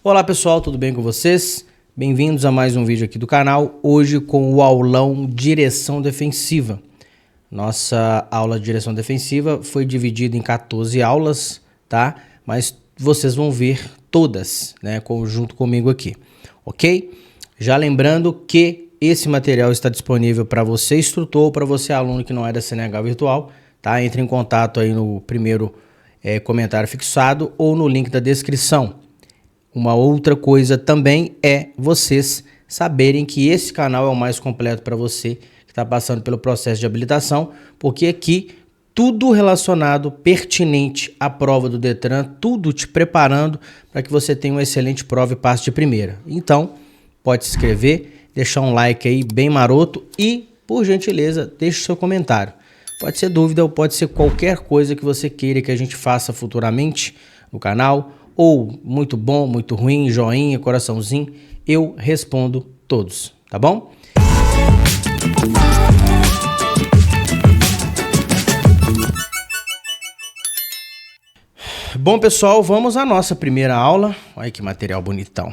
Olá pessoal, tudo bem com vocês? Bem-vindos a mais um vídeo aqui do canal, hoje com o aulão Direção Defensiva. Nossa aula de Direção Defensiva foi dividida em 14 aulas, tá? Mas vocês vão ver todas, né, junto comigo aqui, ok? Já lembrando que esse material está disponível para você instrutor ou para você aluno que não é da CNH Virtual, tá? Entre em contato aí no primeiro comentário fixado ou no link da descrição. Uma outra coisa também é vocês saberem que esse canal é o mais completo para você que está passando pelo processo de habilitação, porque aqui tudo relacionado, pertinente à prova do Detran, tudo te preparando para que você tenha uma excelente prova e passe de primeira. Então, pode se inscrever, deixar um like aí bem maroto e, por gentileza, deixe seu comentário. Pode ser dúvida ou pode ser qualquer coisa que você queira que a gente faça futuramente no canal, ou muito bom, muito ruim, joinha, coraçãozinho, eu respondo todos, tá bom? Bom, pessoal, vamos à nossa primeira aula. Olha que material bonitão.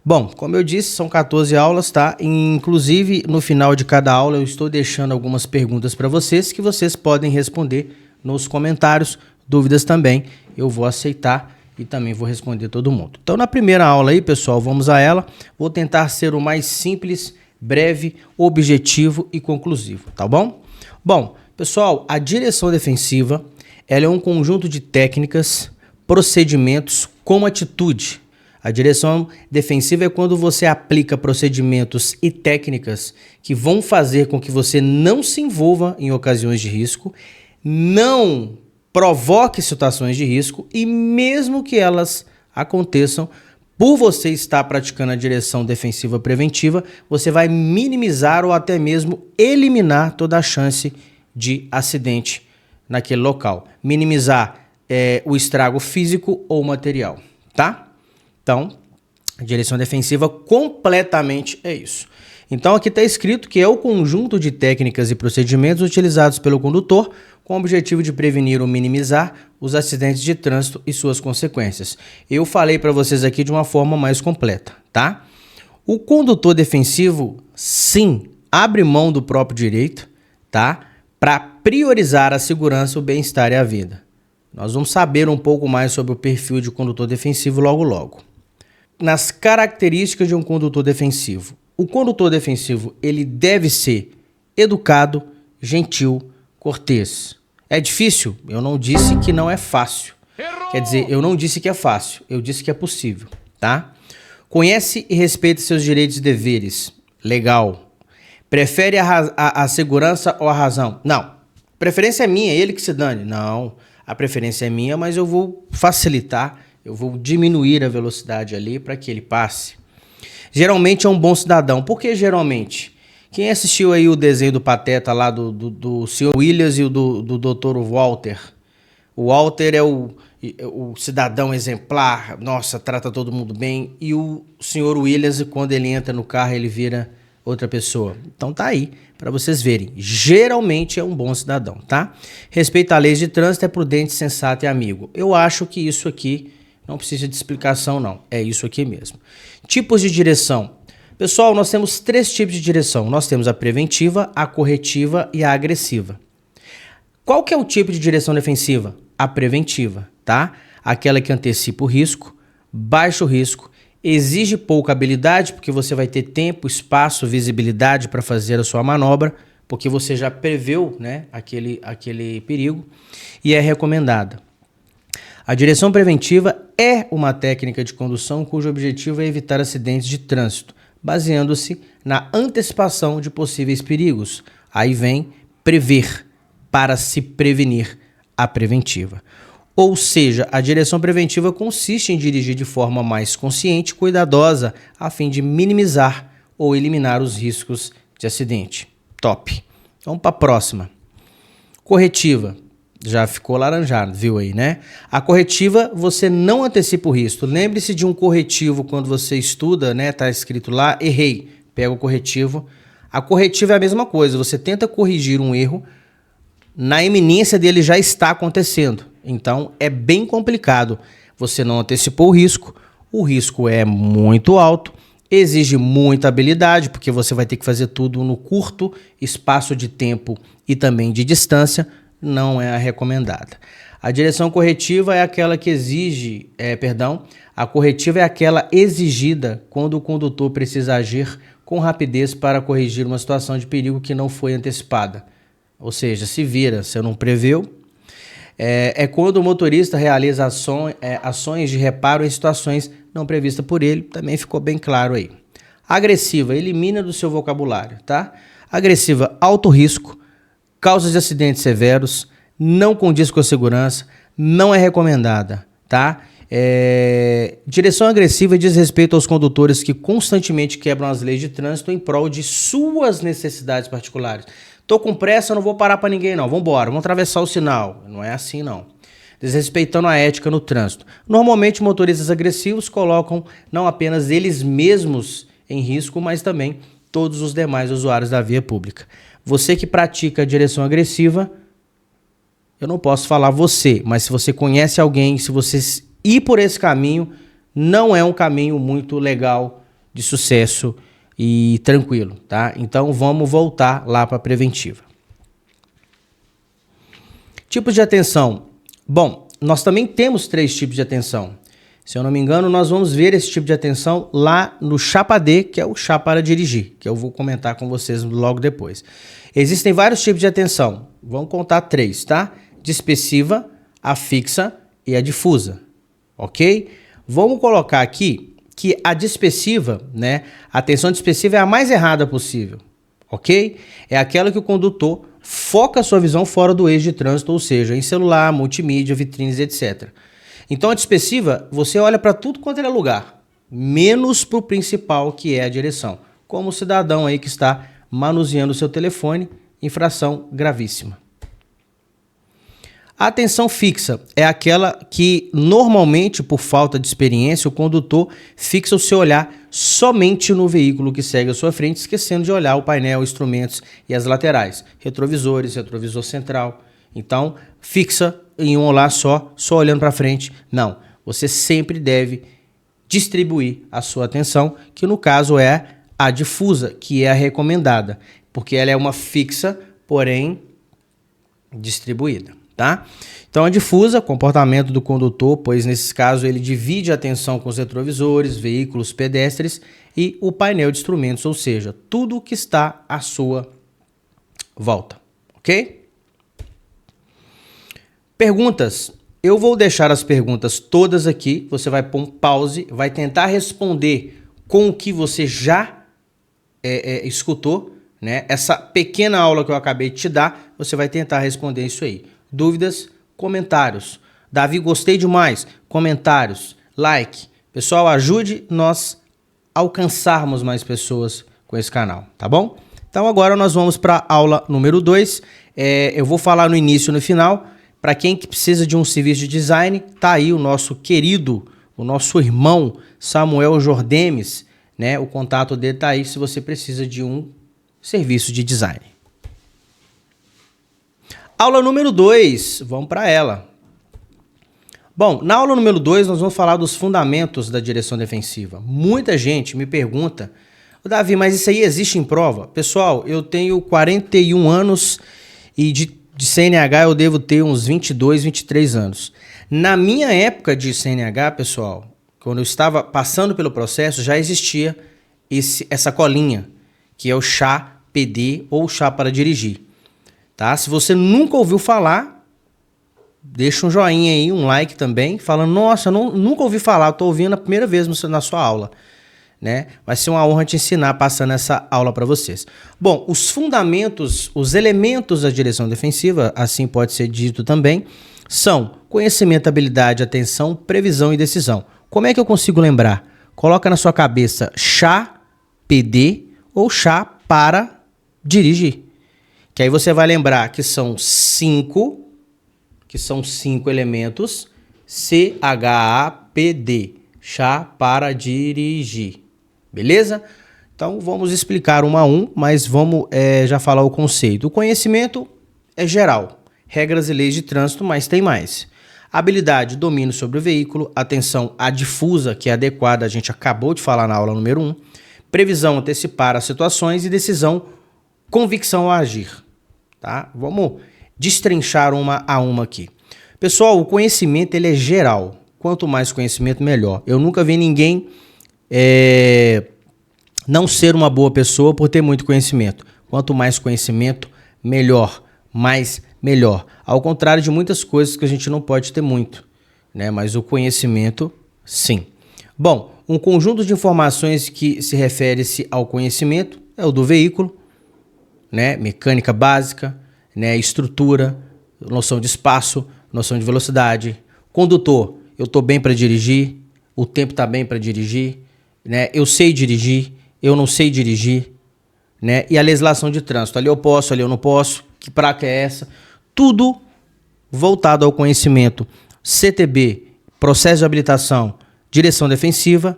Bom, como eu disse, são 14 aulas, tá? Inclusive, no final de cada aula, eu estou deixando algumas perguntas para vocês que vocês podem responder nos comentários. Dúvidas também, eu vou aceitar e também vou responder todo mundo. Então, na primeira aula aí, pessoal, vamos a ela. Vou tentar ser o mais simples, breve, objetivo e conclusivo, tá bom? Bom, pessoal, a direção defensiva, ela é um conjunto de técnicas, procedimentos com atitude. A direção defensiva é quando você aplica procedimentos e técnicas que vão fazer com que você não se envolva em ocasiões de risco, não provoque situações de risco e mesmo que elas aconteçam, por você estar praticando a direção defensiva preventiva, você vai minimizar ou até mesmo eliminar toda a chance de acidente naquele local. Minimizar o estrago físico ou material, tá? Então, a direção defensiva completamente é isso. Então, aqui está escrito que é o conjunto de técnicas e procedimentos utilizados pelo condutor com o objetivo de prevenir ou minimizar os acidentes de trânsito e suas consequências. Eu falei para vocês aqui de uma forma mais completa, tá? O condutor defensivo, sim, abre mão do próprio direito, tá? Para priorizar a segurança, o bem-estar e a vida. Nós vamos saber um pouco mais sobre o perfil de condutor defensivo logo logo. Nas características de um condutor defensivo. O condutor defensivo, ele deve ser educado, gentil, cortês. É difícil? Eu não disse que não é fácil. Errou! Quer dizer, eu não disse que é fácil, eu disse que é possível, tá? Conhece e respeita seus direitos e deveres. Legal. Prefere a segurança ou a razão? Não. Preferência é minha, ele que se dane. Não. A preferência é minha, mas eu vou facilitar, eu vou diminuir a velocidade ali para que ele passe. Geralmente é um bom cidadão. Por que geralmente? Quem assistiu aí o desenho do Pateta lá do Sr. Williams e do Dr. Walter? O Walter é o cidadão exemplar, nossa, trata todo mundo bem. E o Sr. Williams, quando ele entra no carro, ele vira outra pessoa. Então tá aí, para vocês verem. Geralmente é um bom cidadão, tá? Respeita a lei de trânsito, é prudente, sensato e amigo. Eu acho que isso aqui não precisa de explicação, não. É isso aqui mesmo. Tipos de direção. Pessoal, nós temos 3 tipos de direção. Nós temos a preventiva, a corretiva e a agressiva. Qual que é o tipo de direção defensiva? A preventiva, tá? Aquela que antecipa o risco, baixa o risco, exige pouca habilidade, porque você vai ter tempo, espaço, visibilidade para fazer a sua manobra, porque você já preveu, né, aquele perigo, e é recomendada. A direção preventiva é uma técnica de condução cujo objetivo é evitar acidentes de trânsito, baseando-se na antecipação de possíveis perigos. Aí vem prever, para se prevenir, a preventiva. Ou seja, a direção preventiva consiste em dirigir de forma mais consciente e cuidadosa, a fim de minimizar ou eliminar os riscos de acidente. Top! Vamos para a próxima. Corretiva. Já ficou laranjado, viu aí, né? A corretiva, você não antecipa o risco. Lembre-se de um corretivo quando você estuda, né? Tá escrito lá, errei. Pega o corretivo. A corretiva é a mesma coisa. Você tenta corrigir um erro, na iminência dele já está acontecendo. Então, é bem complicado. Você não antecipou o risco o risco é muito alto, exige muita habilidade, porque você vai ter que fazer tudo no curto espaço de tempo e também de distância, não é a recomendada. A direção corretiva é aquela que exige, a corretiva é aquela exigida quando o condutor precisa agir com rapidez para corrigir uma situação de perigo que não foi antecipada. Ou seja, se vira, você não preveu. É quando o motorista realiza ações de reparo em situações não previstas por ele, também ficou bem claro aí. Agressiva, elimina do seu vocabulário, tá? Agressiva, alto risco, causa de acidentes severos, não condiz com a segurança, não é recomendada, tá? Direção agressiva diz respeito aos condutores que constantemente quebram as leis de trânsito em prol de suas necessidades particulares. Tô com pressa, não vou parar para ninguém não, vambora, vamos atravessar o sinal. Não é assim não. Desrespeitando a ética no trânsito. Normalmente motoristas agressivos colocam não apenas eles mesmos em risco, mas também todos os demais usuários da via pública. Você que pratica a direção agressiva, eu não posso falar você, mas se você conhece alguém, se você ir por esse caminho, não é um caminho muito legal de sucesso e tranquilo, tá? Então vamos voltar lá para a preventiva. Tipos de atenção. Bom, nós também temos 3 tipos de atenção. Se eu não me engano, nós vamos ver esse tipo de atenção lá no chapa D, que é o chá para dirigir, que eu vou comentar com vocês logo depois. Existem vários tipos de atenção. Vamos contar 3, tá? Dispersiva, a fixa e a difusa, ok? Vamos colocar aqui que a dispersiva, né? A atenção dispersiva é a mais errada possível, ok? É aquela que o condutor foca a sua visão fora do eixo de trânsito, ou seja, em celular, multimídia, vitrines, etc. Então a dispersiva, você olha para tudo quanto é lugar, menos para o principal, que é a direção. Como o cidadão aí que está manuseando o seu telefone, infração gravíssima. A atenção fixa é aquela que, normalmente, por falta de experiência, o condutor fixa o seu olhar somente no veículo que segue à sua frente, esquecendo de olhar o painel, instrumentos e as laterais, retrovisores, retrovisor central. Então, fixa em um olhar só olhando para frente. Não, você sempre deve distribuir a sua atenção, que no caso é a difusa, que é a recomendada, porque ela é uma fixa, porém distribuída. Tá? Então a difusa, comportamento do condutor, pois nesse caso ele divide a atenção com os retrovisores, veículos, pedestres e o painel de instrumentos, ou seja, tudo que está à sua volta, ok? Perguntas. Eu vou deixar as perguntas todas aqui, você vai pôr um pause, vai tentar responder com o que você já escutou, né? Essa pequena aula que eu acabei de te dar, você vai tentar responder isso aí. Dúvidas, comentários. Davi, gostei demais. Comentários, like. Pessoal, ajude nós a alcançarmos mais pessoas com esse canal, tá bom? Então agora nós vamos para a aula número 2. Eu vou falar no início e no final. Para quem que precisa de um serviço de design, tá aí o nosso querido, o nosso irmão Samuel Jordemes, né? O contato dele tá aí se você precisa de um serviço de design. Aula número 2, vamos para ela. Bom, na aula número 2 nós vamos falar dos fundamentos da direção defensiva. Muita gente me pergunta, Davi, mas isso aí existe em prova? Pessoal, eu tenho 41 anos e de CNH eu devo ter uns 22, 23 anos. Na minha época de CNH, pessoal, quando eu estava passando pelo processo, já existia essa colinha, que é o chá PD ou chá para dirigir. Tá? Se você nunca ouviu falar, deixa um joinha aí, um like também, falando, nossa, nunca ouvi falar, estou ouvindo a primeira vez na sua aula. Né? Vai ser uma honra te ensinar passando essa aula para vocês. Bom, os fundamentos, os elementos da direção defensiva, assim pode ser dito também, são conhecimento, habilidade, atenção, previsão e decisão. Como é que eu consigo lembrar? Coloca na sua cabeça chá, PD ou chá para dirigir. Que aí você vai lembrar que são 5 elementos, CHAPD, chá para dirigir, beleza? Então vamos explicar um a um, mas vamos já falar o conceito. O conhecimento é geral, regras e leis de trânsito, mas tem mais. Habilidade, domínio sobre o veículo. Atenção à difusa, que é adequada, a gente acabou de falar na aula número 1. Previsão, antecipar as situações. E decisão, convicção a agir. Tá? Vamos destrinchar uma a uma aqui. Pessoal, o conhecimento ele é geral. Quanto mais conhecimento, melhor. Eu nunca vi ninguém não ser uma boa pessoa por ter muito conhecimento. Quanto mais conhecimento, melhor. Mais, melhor. Ao contrário de muitas coisas que a gente não pode ter muito, né? Mas o conhecimento, sim. Bom, um conjunto de informações que se refere-se ao conhecimento é o do veículo, né? Mecânica básica, né? Estrutura, noção de espaço, noção de velocidade. Condutor, eu estou bem para dirigir, o tempo está bem para dirigir, né? Eu sei dirigir, eu não sei dirigir, né? E a legislação de trânsito, ali eu posso, ali eu não posso, que placa é essa? Tudo voltado ao conhecimento. CTB, processo de habilitação, direção defensiva,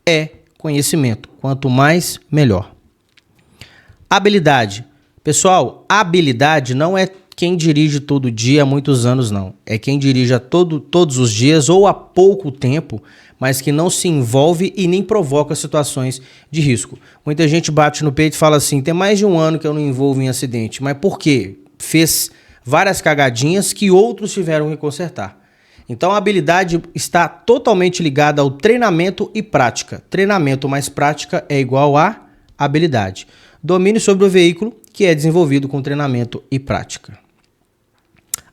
é conhecimento. Quanto mais, melhor. Habilidade. Pessoal, habilidade não é quem dirige todo dia há muitos anos, não. É quem dirige todos os dias ou há pouco tempo, mas que não se envolve e nem provoca situações de risco. Muita gente bate no peito e fala assim, tem mais de um ano que eu não envolvo em acidente. Mas por quê? Fez várias cagadinhas que outros tiveram que consertar. Então a habilidade está totalmente ligada ao treinamento e prática. Treinamento mais prática é igual a habilidade. Domínio sobre o veículo, que é desenvolvido com treinamento e prática.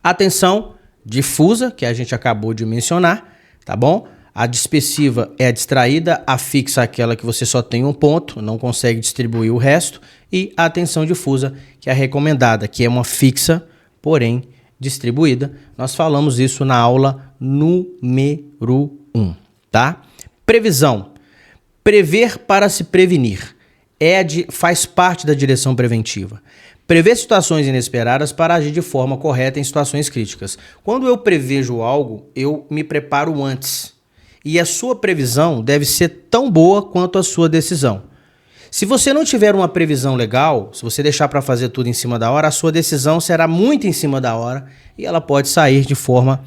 Atenção, difusa, que a gente acabou de mencionar, tá bom? A dispersiva é a distraída, a fixa é aquela que você só tem um ponto, não consegue distribuir o resto. E a atenção difusa, que é a recomendada, que é uma fixa, porém distribuída. Nós falamos isso na aula número 1, tá? Previsão. Prever para se prevenir. Faz parte da direção preventiva. Prever situações inesperadas para agir de forma correta em situações críticas. Quando eu prevejo algo, eu me preparo antes. E a sua previsão deve ser tão boa quanto a sua decisão. Se você não tiver uma previsão legal, se você deixar para fazer tudo em cima da hora, a sua decisão será muito em cima da hora e ela pode sair de forma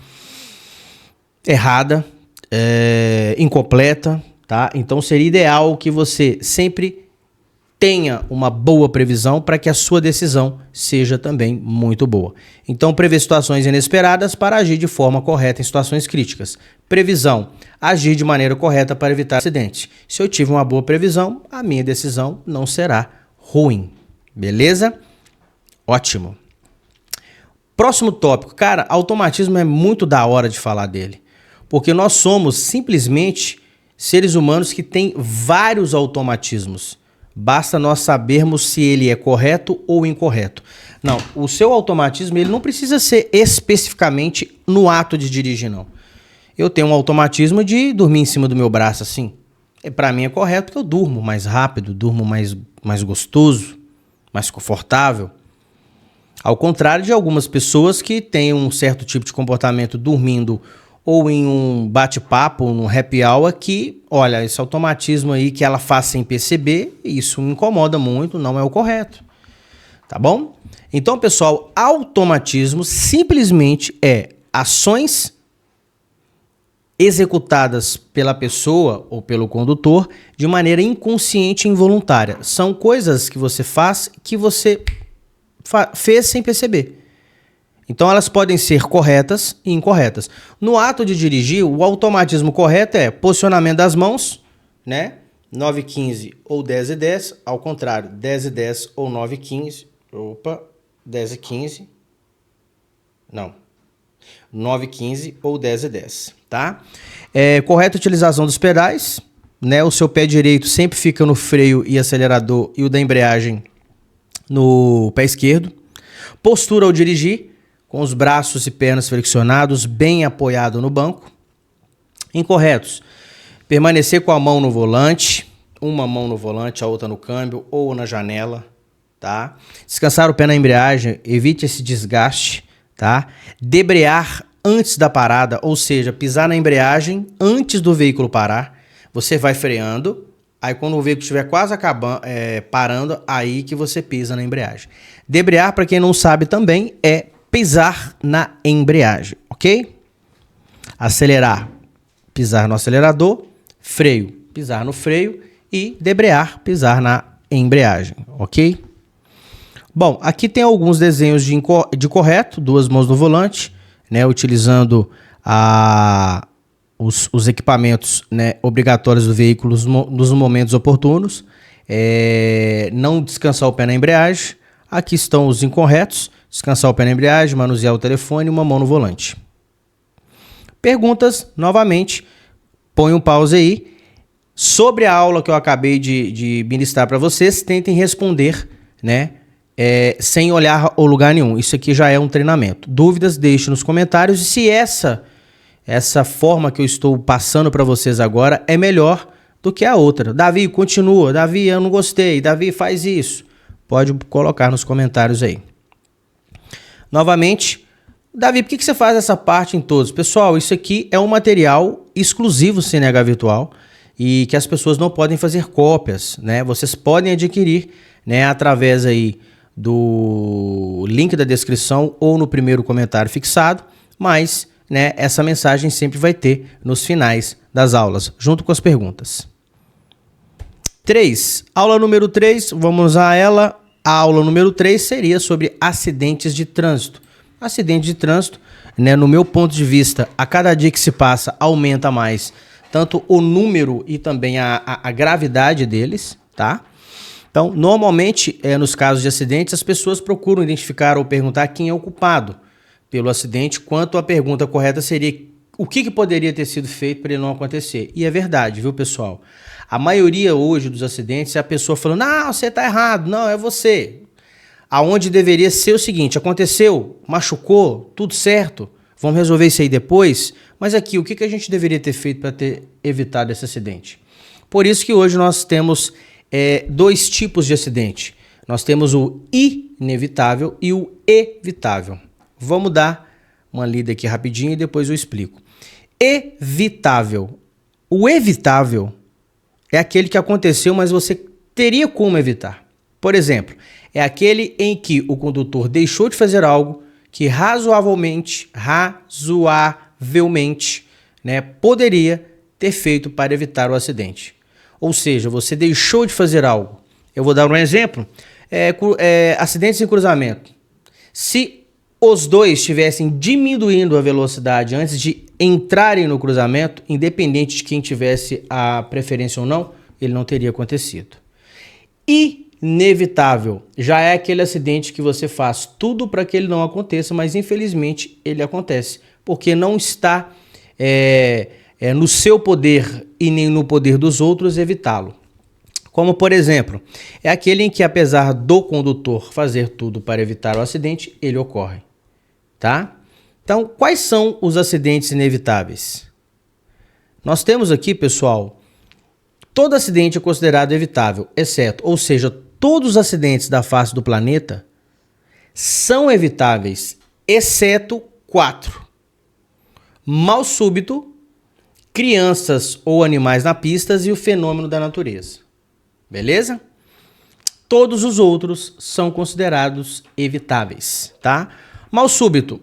errada, incompleta, tá? Então seria ideal que você sempre tenha uma boa previsão para que a sua decisão seja também muito boa. Então, prever situações inesperadas para agir de forma correta em situações críticas. Previsão, agir de maneira correta para evitar acidentes. Se eu tive uma boa previsão, a minha decisão não será ruim. Beleza? Ótimo. Próximo tópico. Cara, automatismo é muito da hora de falar dele. Porque nós somos simplesmente seres humanos que têm vários automatismos. Basta nós sabermos se ele é correto ou incorreto. Não, o seu automatismo ele não precisa ser especificamente no ato de dirigir, não. Eu tenho um automatismo de dormir em cima do meu braço assim. Para mim é correto porque eu durmo mais rápido, durmo mais gostoso, mais confortável. Ao contrário de algumas pessoas que têm um certo tipo de comportamento dormindo ou em um bate-papo, um happy hour, que, olha, esse automatismo aí que ela faz sem perceber, isso me incomoda muito, não é o correto. Tá bom? Então, pessoal, automatismo simplesmente é ações executadas pela pessoa ou pelo condutor de maneira inconsciente e involuntária. São coisas que você faz que você fez sem perceber. Então elas podem ser corretas e incorretas. No ato de dirigir, o automatismo correto é posicionamento das mãos, né? 9h15 ou 10h10, ao contrário, 10h10 ou 9h15. Opa, 10h15. Não. 9h15 ou 10h10, tá? Correta utilização dos pedais, né? O seu pé direito sempre fica no freio e acelerador e o da embreagem no pé esquerdo. Postura ao dirigir, com os braços e pernas flexionados, bem apoiado no banco. Incorretos. Permanecer com a mão no volante, uma mão no volante, a outra no câmbio ou na janela, tá? Descansar o pé na embreagem, evite esse desgaste, tá? Debrear antes da parada, ou seja, pisar na embreagem antes do veículo parar. Você vai freando, aí quando o veículo estiver quase parando, aí que você pisa na embreagem. Debrear, para quem não sabe também, é pisar na embreagem, ok? Acelerar, pisar no acelerador. Freio, pisar no freio. E debrear, pisar na embreagem, ok? Bom, aqui tem alguns desenhos de correto, 2 mãos no volante, né, utilizando os equipamentos, né, obrigatórios do veículo nos momentos oportunos. Não descansar o pé na embreagem. Aqui estão os incorretos: descansar o pé na embreagem, manusear o telefone e uma mão no volante. Perguntas, novamente, põe um pause aí. Sobre a aula que eu acabei de ministrar para vocês, tentem responder, né, sem olhar o lugar nenhum. Isso aqui já é um treinamento. Dúvidas, deixe nos comentários. E se essa forma que eu estou passando para vocês agora é melhor do que a outra. Davi, continua. Davi, eu não gostei. Davi, faz isso. Pode colocar nos comentários aí. Novamente, Davi, por que você faz essa parte em todos? Pessoal, isso aqui é um material exclusivo CNH Virtual e que as pessoas não podem fazer cópias, né? Vocês podem adquirir, né, através aí do link da descrição ou no primeiro comentário fixado, mas, né, essa mensagem sempre vai ter nos finais das aulas, junto com as perguntas. 3. Aula número 3, vamos a ela. A aula número 3 seria sobre acidentes de trânsito. Acidente de trânsito, né, no meu ponto de vista, a cada dia que se passa, aumenta mais tanto o número e também a gravidade deles, tá? Então, normalmente, nos casos de acidentes, as pessoas procuram identificar ou perguntar quem é o culpado pelo acidente, quanto a pergunta correta seria o que poderia ter sido feito para ele não acontecer. E é verdade, viu, pessoal? A maioria hoje dos acidentes é a pessoa falando: não, você está errado, não, é você. Aonde deveria ser o seguinte: aconteceu, machucou, tudo certo, vamos resolver isso aí depois. Mas aqui, o que a gente deveria ter feito para ter evitado esse acidente? Por isso que hoje nós temos 2 tipos de acidente. Nós temos o inevitável e o evitável. Vamos dar uma lida aqui rapidinho e depois eu explico. Evitável. O evitável é aquele que aconteceu, mas você teria como evitar. Por exemplo, é aquele em que o condutor deixou de fazer algo que razoavelmente, né, poderia ter feito para evitar o acidente. Ou seja, você deixou de fazer algo. Eu vou dar um exemplo. Acidentes em cruzamento. Se os dois estivessem diminuindo a velocidade antes de entrarem no cruzamento, independente de quem tivesse a preferência ou não, ele não teria acontecido. Inevitável já é aquele acidente que você faz tudo para que ele não aconteça, mas infelizmente ele acontece, porque não está no seu poder e nem no poder dos outros evitá-lo. Como, por exemplo, é aquele em que, apesar do condutor fazer tudo para evitar o acidente, ele ocorre, tá? Então, quais são os acidentes inevitáveis? Nós temos aqui, pessoal, todo acidente é considerado evitável, exceto, ou seja, todos os acidentes da face do planeta são evitáveis, exceto 4. Mal súbito, crianças ou animais na pista e o fenômeno da natureza. Beleza? Todos os outros são considerados evitáveis, tá? Mal súbito.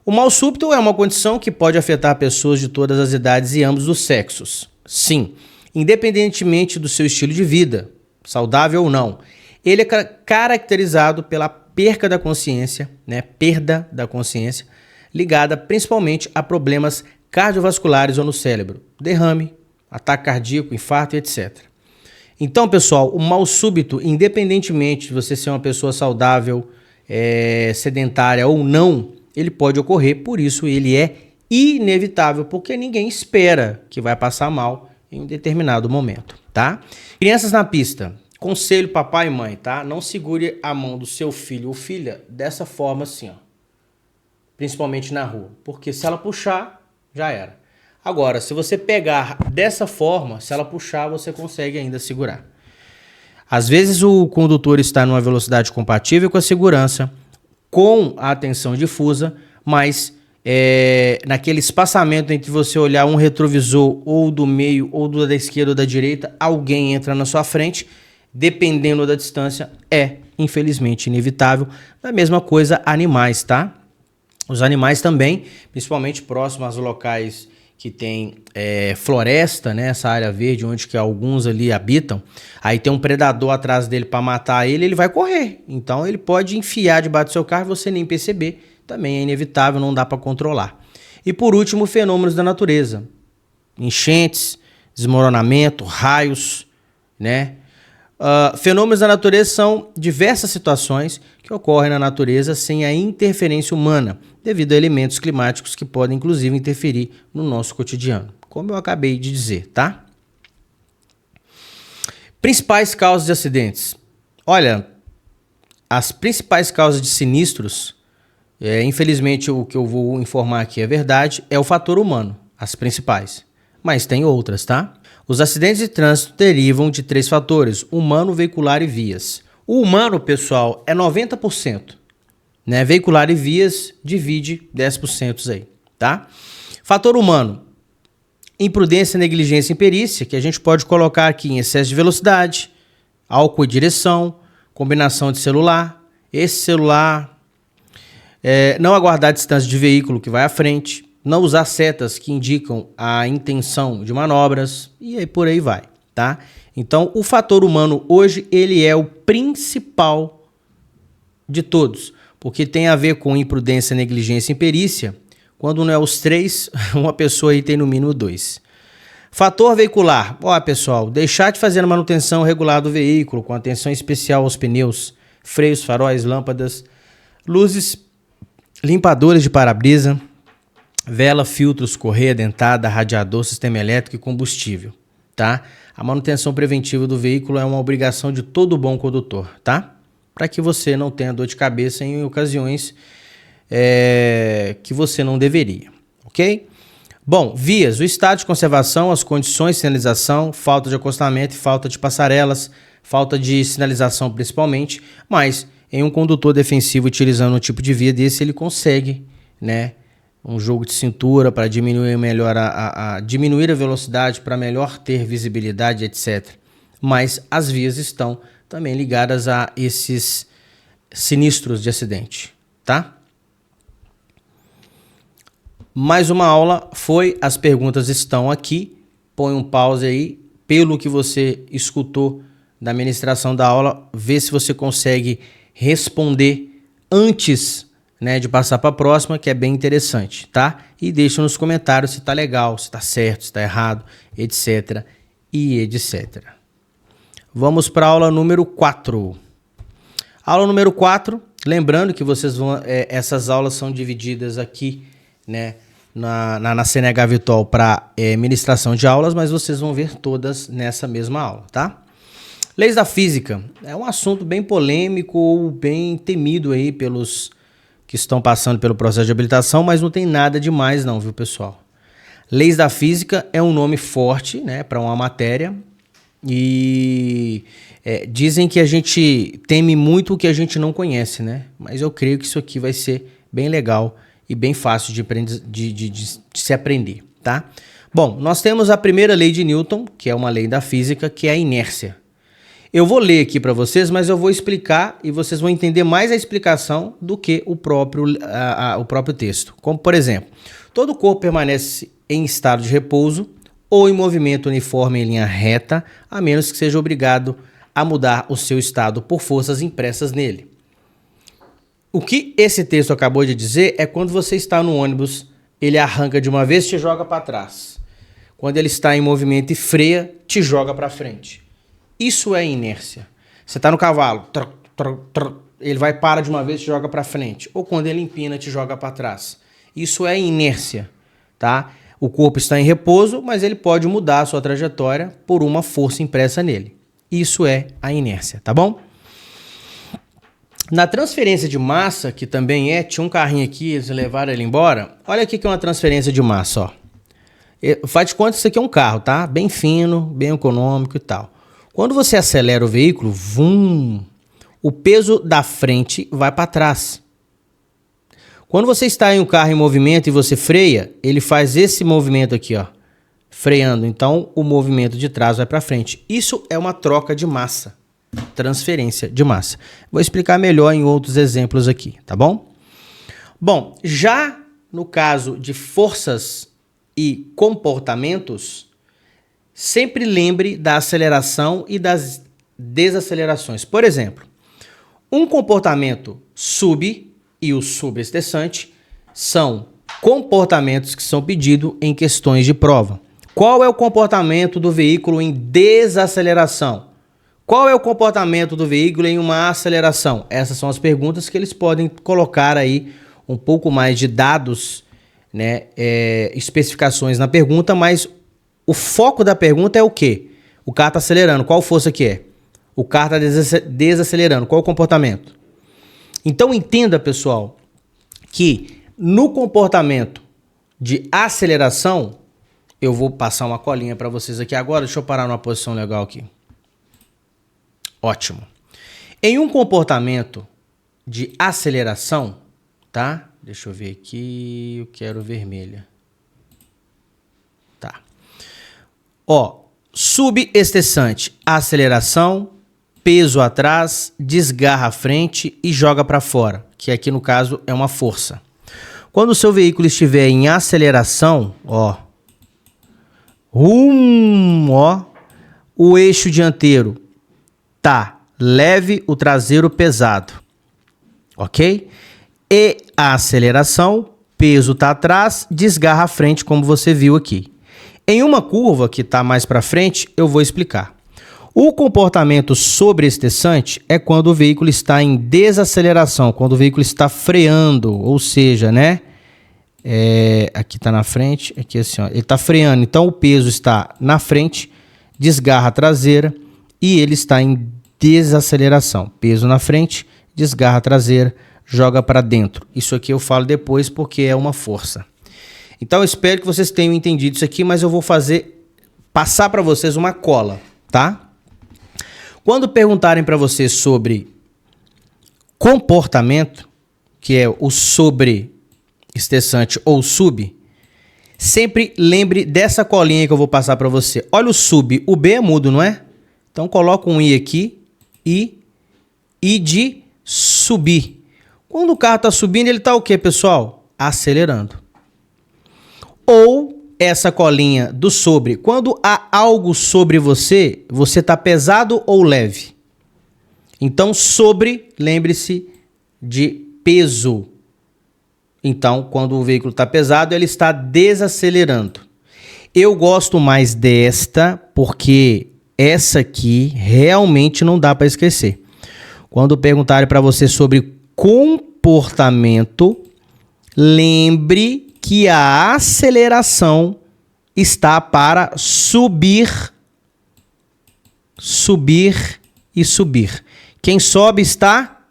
O mal súbito é uma condição que pode afetar pessoas de todas as idades e ambos os sexos. Sim, independentemente do seu estilo de vida, saudável ou não. Ele é caracterizado pela perda da consciência, ligada principalmente a problemas cardiovasculares ou no cérebro, derrame, ataque cardíaco, infarto e etc. Então, pessoal, o mal súbito, independentemente de você ser uma pessoa saudável, sedentária ou não, ele pode ocorrer, por isso ele é inevitável, porque ninguém espera que vai passar mal em um determinado momento, tá? Crianças na pista, conselho papai e mãe, tá? Não segure a mão do seu filho ou filha dessa forma assim, ó. Principalmente na rua, porque se ela puxar, já era. Agora, se você pegar dessa forma, se ela puxar, você consegue ainda segurar. Às vezes o condutor está numa velocidade compatível com a segurança, com a atenção difusa, mas naquele espaçamento entre você olhar um retrovisor ou do meio, ou da esquerda ou da direita, alguém entra na sua frente, dependendo da distância, infelizmente inevitável. Da mesma coisa, animais, tá? Os animais também, principalmente próximos aos locais que tem floresta, né? Essa área verde onde que alguns ali habitam, aí tem um predador atrás dele para matar ele, ele vai correr. Então ele pode enfiar debaixo do seu carro e você nem perceber. Também é inevitável, não dá para controlar. E por último, fenômenos da natureza. Enchentes, desmoronamento, raios, né? Fenômenos da natureza são diversas situações que ocorrem na natureza sem a interferência humana, devido a elementos climáticos que podem, inclusive, interferir no nosso cotidiano, como eu acabei de dizer, tá? Principais causas de acidentes. Olha, as principais causas de sinistros, infelizmente o que eu vou informar aqui é verdade, é o fator humano, as principais. Mas tem outras, tá? Os acidentes de trânsito derivam de 3 fatores: humano, veicular e vias. O humano, pessoal, é 90%. Né? Veicular e vias divide 10% aí, tá? Fator humano: imprudência, negligência e imperícia, que a gente pode colocar aqui em excesso de velocidade, álcool e direção, combinação de celular, esse celular, não aguardar a distância de veículo que vai à frente, não usar setas que indicam a intenção de manobras e aí por aí vai, tá? Então, o fator humano hoje, ele é o principal de todos, porque tem a ver com imprudência, negligência e imperícia. Quando não é os 3, uma pessoa aí tem no mínimo 2. Fator veicular. Ó, pessoal, deixar de fazer a manutenção regular do veículo, com atenção especial aos pneus, freios, faróis, lâmpadas, luzes, limpadores de para-brisa, vela, filtros, correia dentada, radiador, sistema elétrico e combustível, tá? A manutenção preventiva do veículo é uma obrigação de todo bom condutor, tá? Para que você não tenha dor de cabeça em ocasiões que você não deveria, ok? Bom, vias, o estado de conservação, as condições de sinalização, falta de acostamento e falta de passarelas, falta de sinalização principalmente, mas em um condutor defensivo utilizando um tipo de via desse, ele consegue, né, um jogo de cintura para diminuir melhor diminuir a velocidade para melhor ter visibilidade, etc. Mas as vias estão também ligadas a esses sinistros de acidente, tá? Mais uma aula foi, as perguntas estão aqui, põe um pause aí, pelo que você escutou da ministração da aula, vê se você consegue responder antes, né, de passar para a próxima, que é bem interessante, tá? E deixa nos comentários se tá legal, se tá certo, se tá errado, etc. e etc. Vamos para a aula número 4. Aula número 4, lembrando que vocês vão, essas aulas são divididas aqui, né, na CNH Virtual para ministração de aulas, mas vocês vão ver todas nessa mesma aula, tá? Leis da física é um assunto bem polêmico ou bem temido aí pelos que estão passando pelo processo de habilitação, mas não tem nada demais não, viu, pessoal? Leis da física é um nome forte, né, para uma matéria e dizem que a gente teme muito o que a gente não conhece, né? Mas eu creio que isso aqui vai ser bem legal e bem fácil de se aprender, tá? Bom, nós temos a primeira lei de Newton, que é uma lei da física, que é a inércia. Eu vou ler aqui para vocês, mas eu vou explicar e vocês vão entender mais a explicação do que o próprio texto. Como, por exemplo, todo corpo permanece em estado de repouso ou em movimento uniforme em linha reta, a menos que seja obrigado a mudar o seu estado por forças impressas nele. O que esse texto acabou de dizer é quando você está no ônibus, ele arranca de uma vez e te joga para trás. Quando ele está em movimento e freia, te joga para frente. Isso é inércia. Você está no cavalo, ele vai para de uma vez e te joga para frente. Ou quando ele empina, te joga para trás. Isso é inércia, tá? O corpo está em repouso, mas ele pode mudar a sua trajetória por uma força impressa nele. Isso é a inércia, tá bom? Na transferência de massa, que também tinha um carrinho aqui, eles levaram ele embora. Olha aqui que é uma transferência de massa, ó. Faz de conta que isso aqui é um carro, tá? Bem fino, bem econômico e tal. Quando você acelera o veículo, o peso da frente vai para trás. Quando você está em um carro em movimento e você freia, ele faz esse movimento aqui, ó, freando. Então, o movimento de trás vai para frente. Isso é uma troca de massa, transferência de massa. Vou explicar melhor em outros exemplos aqui, tá bom? Bom, já no caso de forças e comportamentos, sempre lembre da aceleração e das desacelerações. Por exemplo, um comportamento sub e o subestressante são comportamentos que são pedidos em questões de prova. Qual é o comportamento do veículo em desaceleração? Qual é o comportamento do veículo em uma aceleração? Essas são as perguntas que eles podem colocar aí um pouco mais de dados, né, especificações na pergunta, mas o foco da pergunta é o quê? O carro está acelerando, qual força que é? O carro está desacelerando, qual o comportamento? Então entenda, pessoal, que no comportamento de aceleração, eu vou passar uma colinha para vocês aqui agora, deixa eu parar numa posição legal aqui. Ótimo. Em um comportamento de aceleração, tá? Deixa eu ver aqui, eu quero vermelha. Tá. Ó, subestressante, aceleração, peso atrás, desgarra a frente e joga para fora, que aqui no caso é uma força. Quando o seu veículo estiver em aceleração, ó, o eixo dianteiro tá leve, o traseiro pesado, ok? E a aceleração, peso tá atrás, desgarra a frente, como você viu aqui. Em uma curva que tá mais para frente, eu vou explicar. O comportamento sobreestressante é quando o veículo está em desaceleração, quando o veículo está freando, ou seja, né? Aqui tá na frente, aqui assim, ó, ele tá freando, então o peso está na frente, desgarra a traseira e ele está em desaceleração. Peso na frente, desgarra a traseira, joga para dentro. Isso aqui eu falo depois porque é uma força. Então eu espero que vocês tenham entendido isso aqui, mas eu vou passar para vocês uma cola, tá? Quando perguntarem para vocês sobre comportamento, que é o sobreestressante ou sub, sempre lembre dessa colinha que eu vou passar para você. Olha o sub, o B é mudo, não é? Então coloca um I aqui, I de subir. Quando o carro está subindo, ele está o quê, pessoal? Acelerando. Ou essa colinha do sobre, quando há algo sobre você, você está pesado ou leve? Então, sobre, lembre-se de peso. Então, quando o veículo está pesado, ele está desacelerando. Eu gosto mais desta, porque essa aqui realmente não dá para esquecer. Quando perguntarem para você sobre comportamento, lembre que a aceleração está para subir e subir. Quem sobe está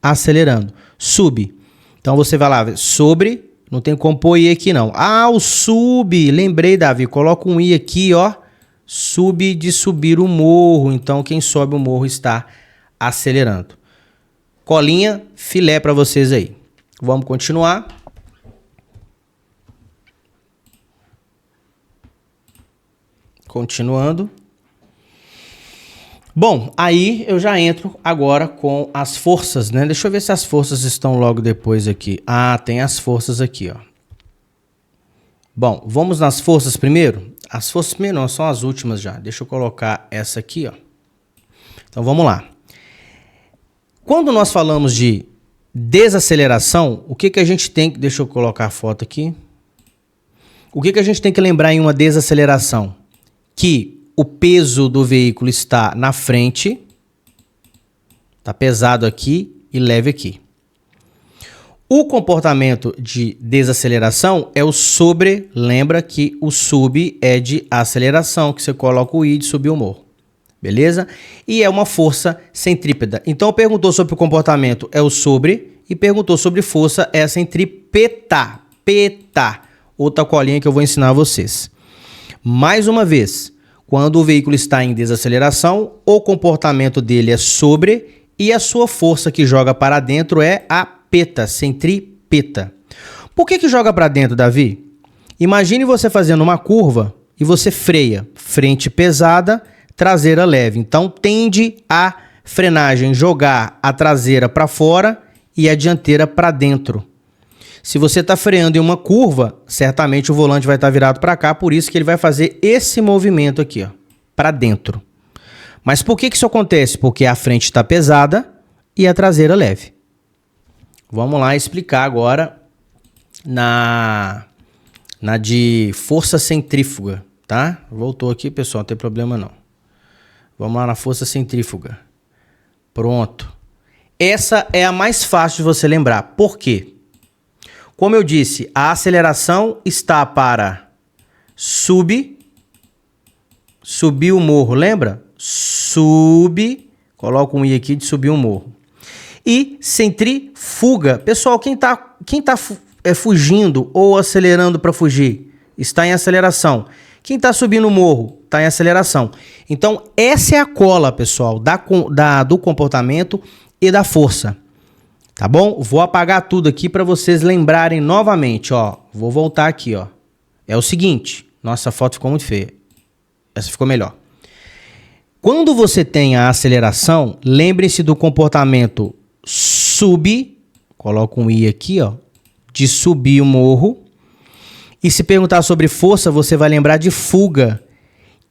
acelerando. Sub. Então você vai lá, sobre, não tem como pôr I aqui não. Ah, o sub, lembrei, Davi, coloca um I aqui, ó. Sub de subir o morro. Então quem sobe o morro está acelerando. Colinha, filé para vocês aí. Vamos continuar. Continuando. Bom, aí eu já entro agora com as forças, né? Deixa eu ver se as forças estão logo depois aqui. Ah, tem as forças aqui, ó. Bom, vamos nas forças primeiro? As forças primeiro não, são as últimas já. Deixa eu colocar essa aqui, ó. Então vamos lá. Quando nós falamos de desaceleração, o que a gente tem que... Deixa eu colocar a foto aqui. O que a gente tem que lembrar em uma desaceleração? Que o peso do veículo está na frente, está pesado aqui e leve aqui. O comportamento de desaceleração é o sobre, lembra que o sub é de aceleração, que você coloca o I de subir o morro, beleza? E é uma força centrípeta. Então perguntou sobre o comportamento, é o sobre, e perguntou sobre força, é a centrípeta. Outra colinha que eu vou ensinar a vocês. Mais uma vez, quando o veículo está em desaceleração, o comportamento dele é sobre e a sua força que joga para dentro é a peta, centrípeta. Por que joga para dentro, Davi? Imagine você fazendo uma curva e você freia, frente pesada, traseira leve. Então tende a frenagem jogar a traseira para fora e a dianteira para dentro. Se você está freando em uma curva, certamente o volante vai estar virado para cá, por isso que ele vai fazer esse movimento aqui, ó, para dentro. Mas por que isso acontece? Porque a frente está pesada e a traseira leve. Vamos lá explicar agora na de força centrífuga, tá? Voltou aqui, pessoal, não tem problema não. Vamos lá na força centrífuga. Pronto. Essa é a mais fácil de você lembrar. Por quê? Como eu disse, a aceleração está para subir o morro, lembra? Coloca um i aqui de subir um morro. E centrifuga. Pessoal, quem tá fugindo ou acelerando para fugir está em aceleração. Quem está subindo o morro está em aceleração. Então, essa é a cola, pessoal, do comportamento e da força. Tá bom? Vou apagar tudo aqui para vocês lembrarem novamente, ó. Vou voltar aqui, ó. É o seguinte. Nossa, a foto ficou muito feia. Essa ficou melhor. Quando você tem a aceleração, lembrem-se do comportamento coloca um i aqui, ó, de subir o morro. E se perguntar sobre força, você vai lembrar de fuga.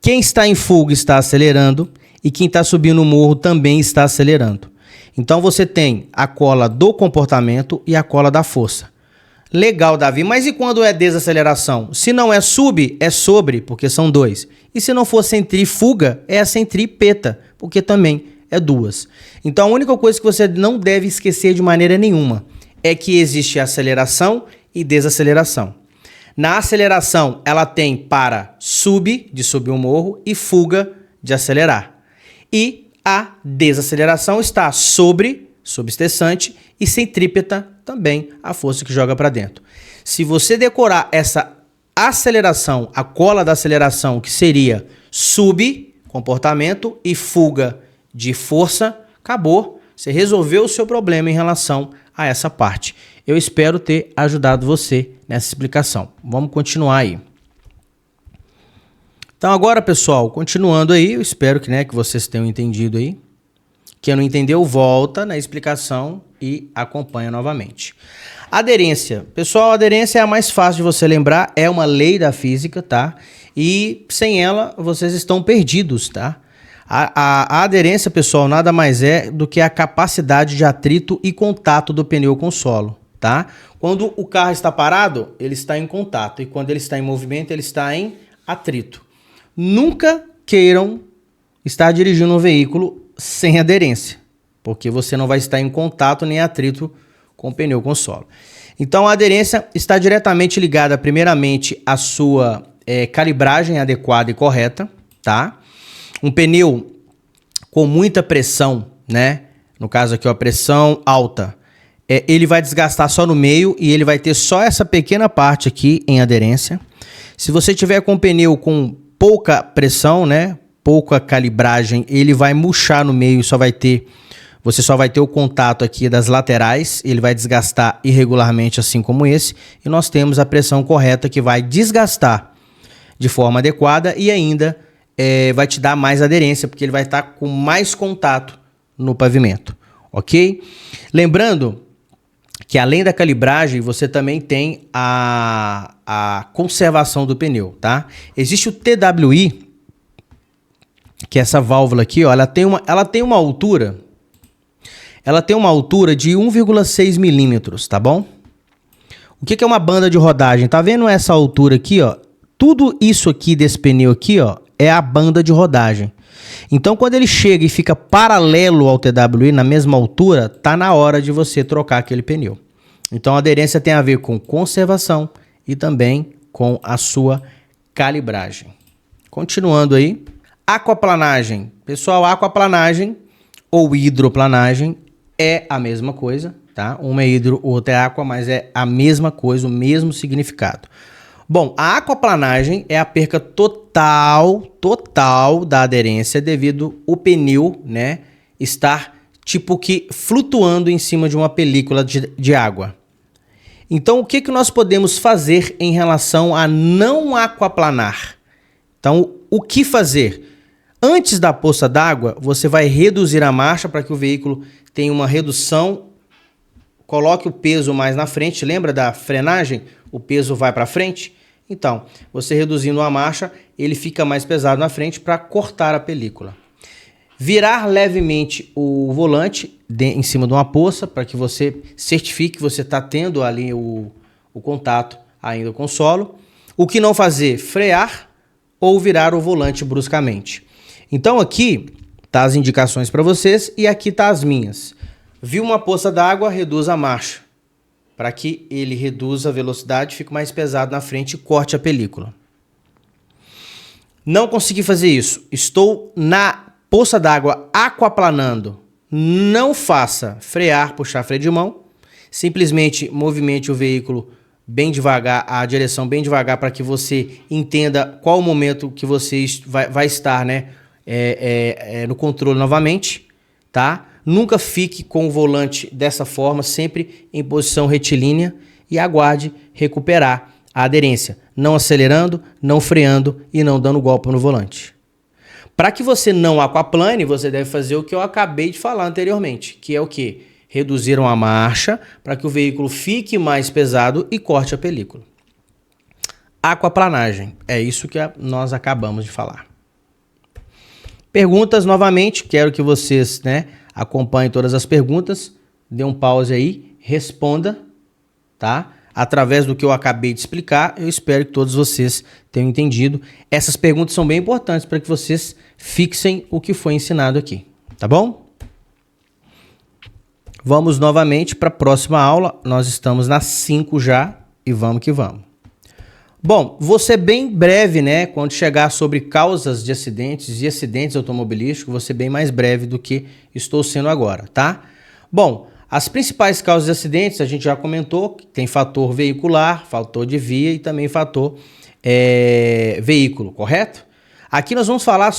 Quem está em fuga está acelerando e quem está subindo o morro também está acelerando. Então você tem a cola do comportamento e a cola da força. Legal, Davi, mas e quando é desaceleração? Se não é sub, é sobre, porque são dois. E se não for centrífuga, é a centrípeta, porque também é duas. Então a única coisa que você não deve esquecer de maneira nenhuma é que existe aceleração e desaceleração. Na aceleração, ela tem para de subir um morro, e fuga, de acelerar. E a desaceleração está subcessante, e centrípeta, também a força que joga para dentro. Se você decorar essa aceleração, a cola da aceleração, que seria comportamento, e fuga de força, acabou. Você resolveu o seu problema em relação a essa parte. Eu espero ter ajudado você nessa explicação. Vamos continuar aí. Então agora, pessoal, continuando aí, eu espero que vocês tenham entendido aí. Quem não entendeu, volta na explicação e acompanha novamente. Aderência. Pessoal, a aderência é a mais fácil de você lembrar, é uma lei da física, tá? E sem ela, vocês estão perdidos, tá? A aderência, pessoal, nada mais é do que a capacidade de atrito e contato do pneu com o solo, tá? Quando o carro está parado, ele está em contato, e quando ele está em movimento, ele está em atrito. Nunca queiram estar dirigindo um veículo sem aderência, porque você não vai estar em contato nem atrito com o pneu com o solo. Então a aderência está diretamente ligada primeiramente à sua calibragem adequada e correta, tá? Um pneu com muita pressão, no caso aqui, a pressão alta, ele vai desgastar só no meio e ele vai ter só essa pequena parte aqui em aderência. Se você tiver com um pneu com pouca pressão, pouca calibragem, ele vai murchar no meio, você só vai ter o contato aqui das laterais, ele vai desgastar irregularmente, assim como esse, e nós temos a pressão correta que vai desgastar de forma adequada e ainda vai te dar mais aderência, porque ele vai estar com mais contato no pavimento, ok? Lembrando que além da calibragem, você também tem a conservação do pneu, tá? Existe o TWI, que é essa válvula aqui, ó, ela tem uma altura de 1,6 milímetros, tá bom? O que é uma banda de rodagem? Tá vendo essa altura aqui, ó? Tudo isso aqui desse pneu aqui, ó, é a banda de rodagem. Então, quando ele chega e fica paralelo ao TWI, na mesma altura, tá na hora de você trocar aquele pneu. Então, a aderência tem a ver com conservação e também com a sua calibragem. Continuando aí. Aquaplanagem. Pessoal, aquaplanagem ou hidroplanagem é a mesma coisa, tá? Uma é hidro, outra é aqua, mas é a mesma coisa, o mesmo significado. Bom, a aquaplanagem é a perca total da aderência devido ao pneu, estar tipo que flutuando em cima de uma película de água. Então, o que nós podemos fazer em relação a não aquaplanar? Então, o que fazer? Antes da poça d'água, você vai reduzir a marcha para que o veículo tenha uma redução coloque o peso mais na frente. Lembra da frenagem? O peso vai para frente. Então, você reduzindo a marcha, ele fica mais pesado na frente para cortar a película. Virar levemente o volante em cima de uma poça para que você certifique que você está tendo ali o contato ainda com o solo. O que não fazer? Frear ou virar o volante bruscamente. Então aqui tá as indicações para vocês e aqui tá as minhas. Viu uma poça d'água, reduz a marcha. Para que ele reduza a velocidade, fique mais pesado na frente e corte a película. Não consegui fazer isso. Estou na poça d'água aquaplanando. Não faça frear, puxar freio de mão. Simplesmente movimente o veículo bem devagar, a direção bem devagar, para que você entenda qual o momento que você vai estar, né, no controle novamente, tá? Nunca fique com o volante dessa forma, sempre em posição retilínea, e aguarde recuperar a aderência, não acelerando, não freando e não dando golpe no volante. Para que você não aquaplane, você deve fazer o que eu acabei de falar anteriormente, que é o quê? Reduziram a marcha para que o veículo fique mais pesado e corte a película. Aquaplanagem, é isso que nós acabamos de falar. Perguntas novamente, quero que vocês, né, acompanhem todas as perguntas, dê um pause aí, responda, tá? Através do que eu acabei de explicar, eu espero que todos vocês tenham entendido. Essas perguntas são bem importantes para que vocês fixem o que foi ensinado aqui, tá bom? Vamos novamente para a próxima aula. Nós estamos na 5 já e vamos que vamos. Bom, vou ser bem breve, né? Quando chegar sobre causas de acidentes e acidentes automobilísticos, vou ser bem mais breve do que estou sendo agora, tá? Bom, as principais causas de acidentes a gente já comentou, tem fator veicular, fator de via e também fator veículo, correto? Aqui nós vamos falar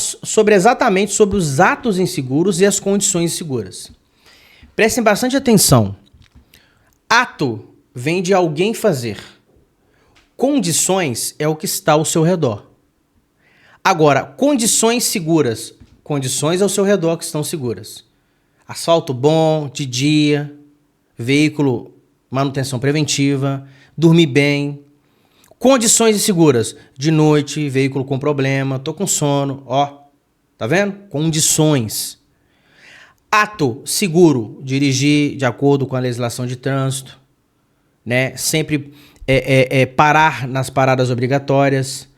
exatamente sobre os atos inseguros e as condições inseguras. Prestem bastante atenção. Ato vem de alguém fazer. Condições é o que está ao seu redor. Agora, condições seguras. Condições ao seu redor que estão seguras. Asfalto bom, de dia, veículo, manutenção preventiva, dormir bem. Condições inseguras. De noite, veículo com problema, tô com sono, ó. Tá vendo? Condições. Ato seguro, dirigir de acordo com a legislação de trânsito, né? Sempre parar nas paradas obrigatórias,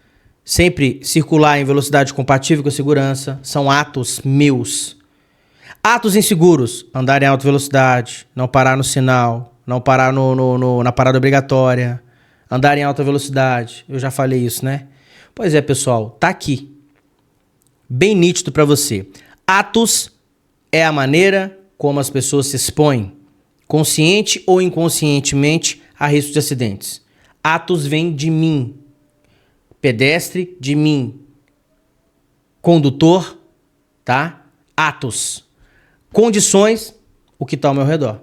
sempre circular em velocidade compatível com a segurança, são atos meus. Atos inseguros, andar em alta velocidade, não parar no sinal, não parar na parada obrigatória, andar em alta velocidade, eu já falei isso, né? Pois é, pessoal, tá aqui, bem nítido para você. Atos é a maneira como as pessoas se expõem, consciente ou inconscientemente, a risco de acidentes. Atos vêm de mim, pedestre, de mim, condutor, tá? Atos. Condições, o que está ao meu redor.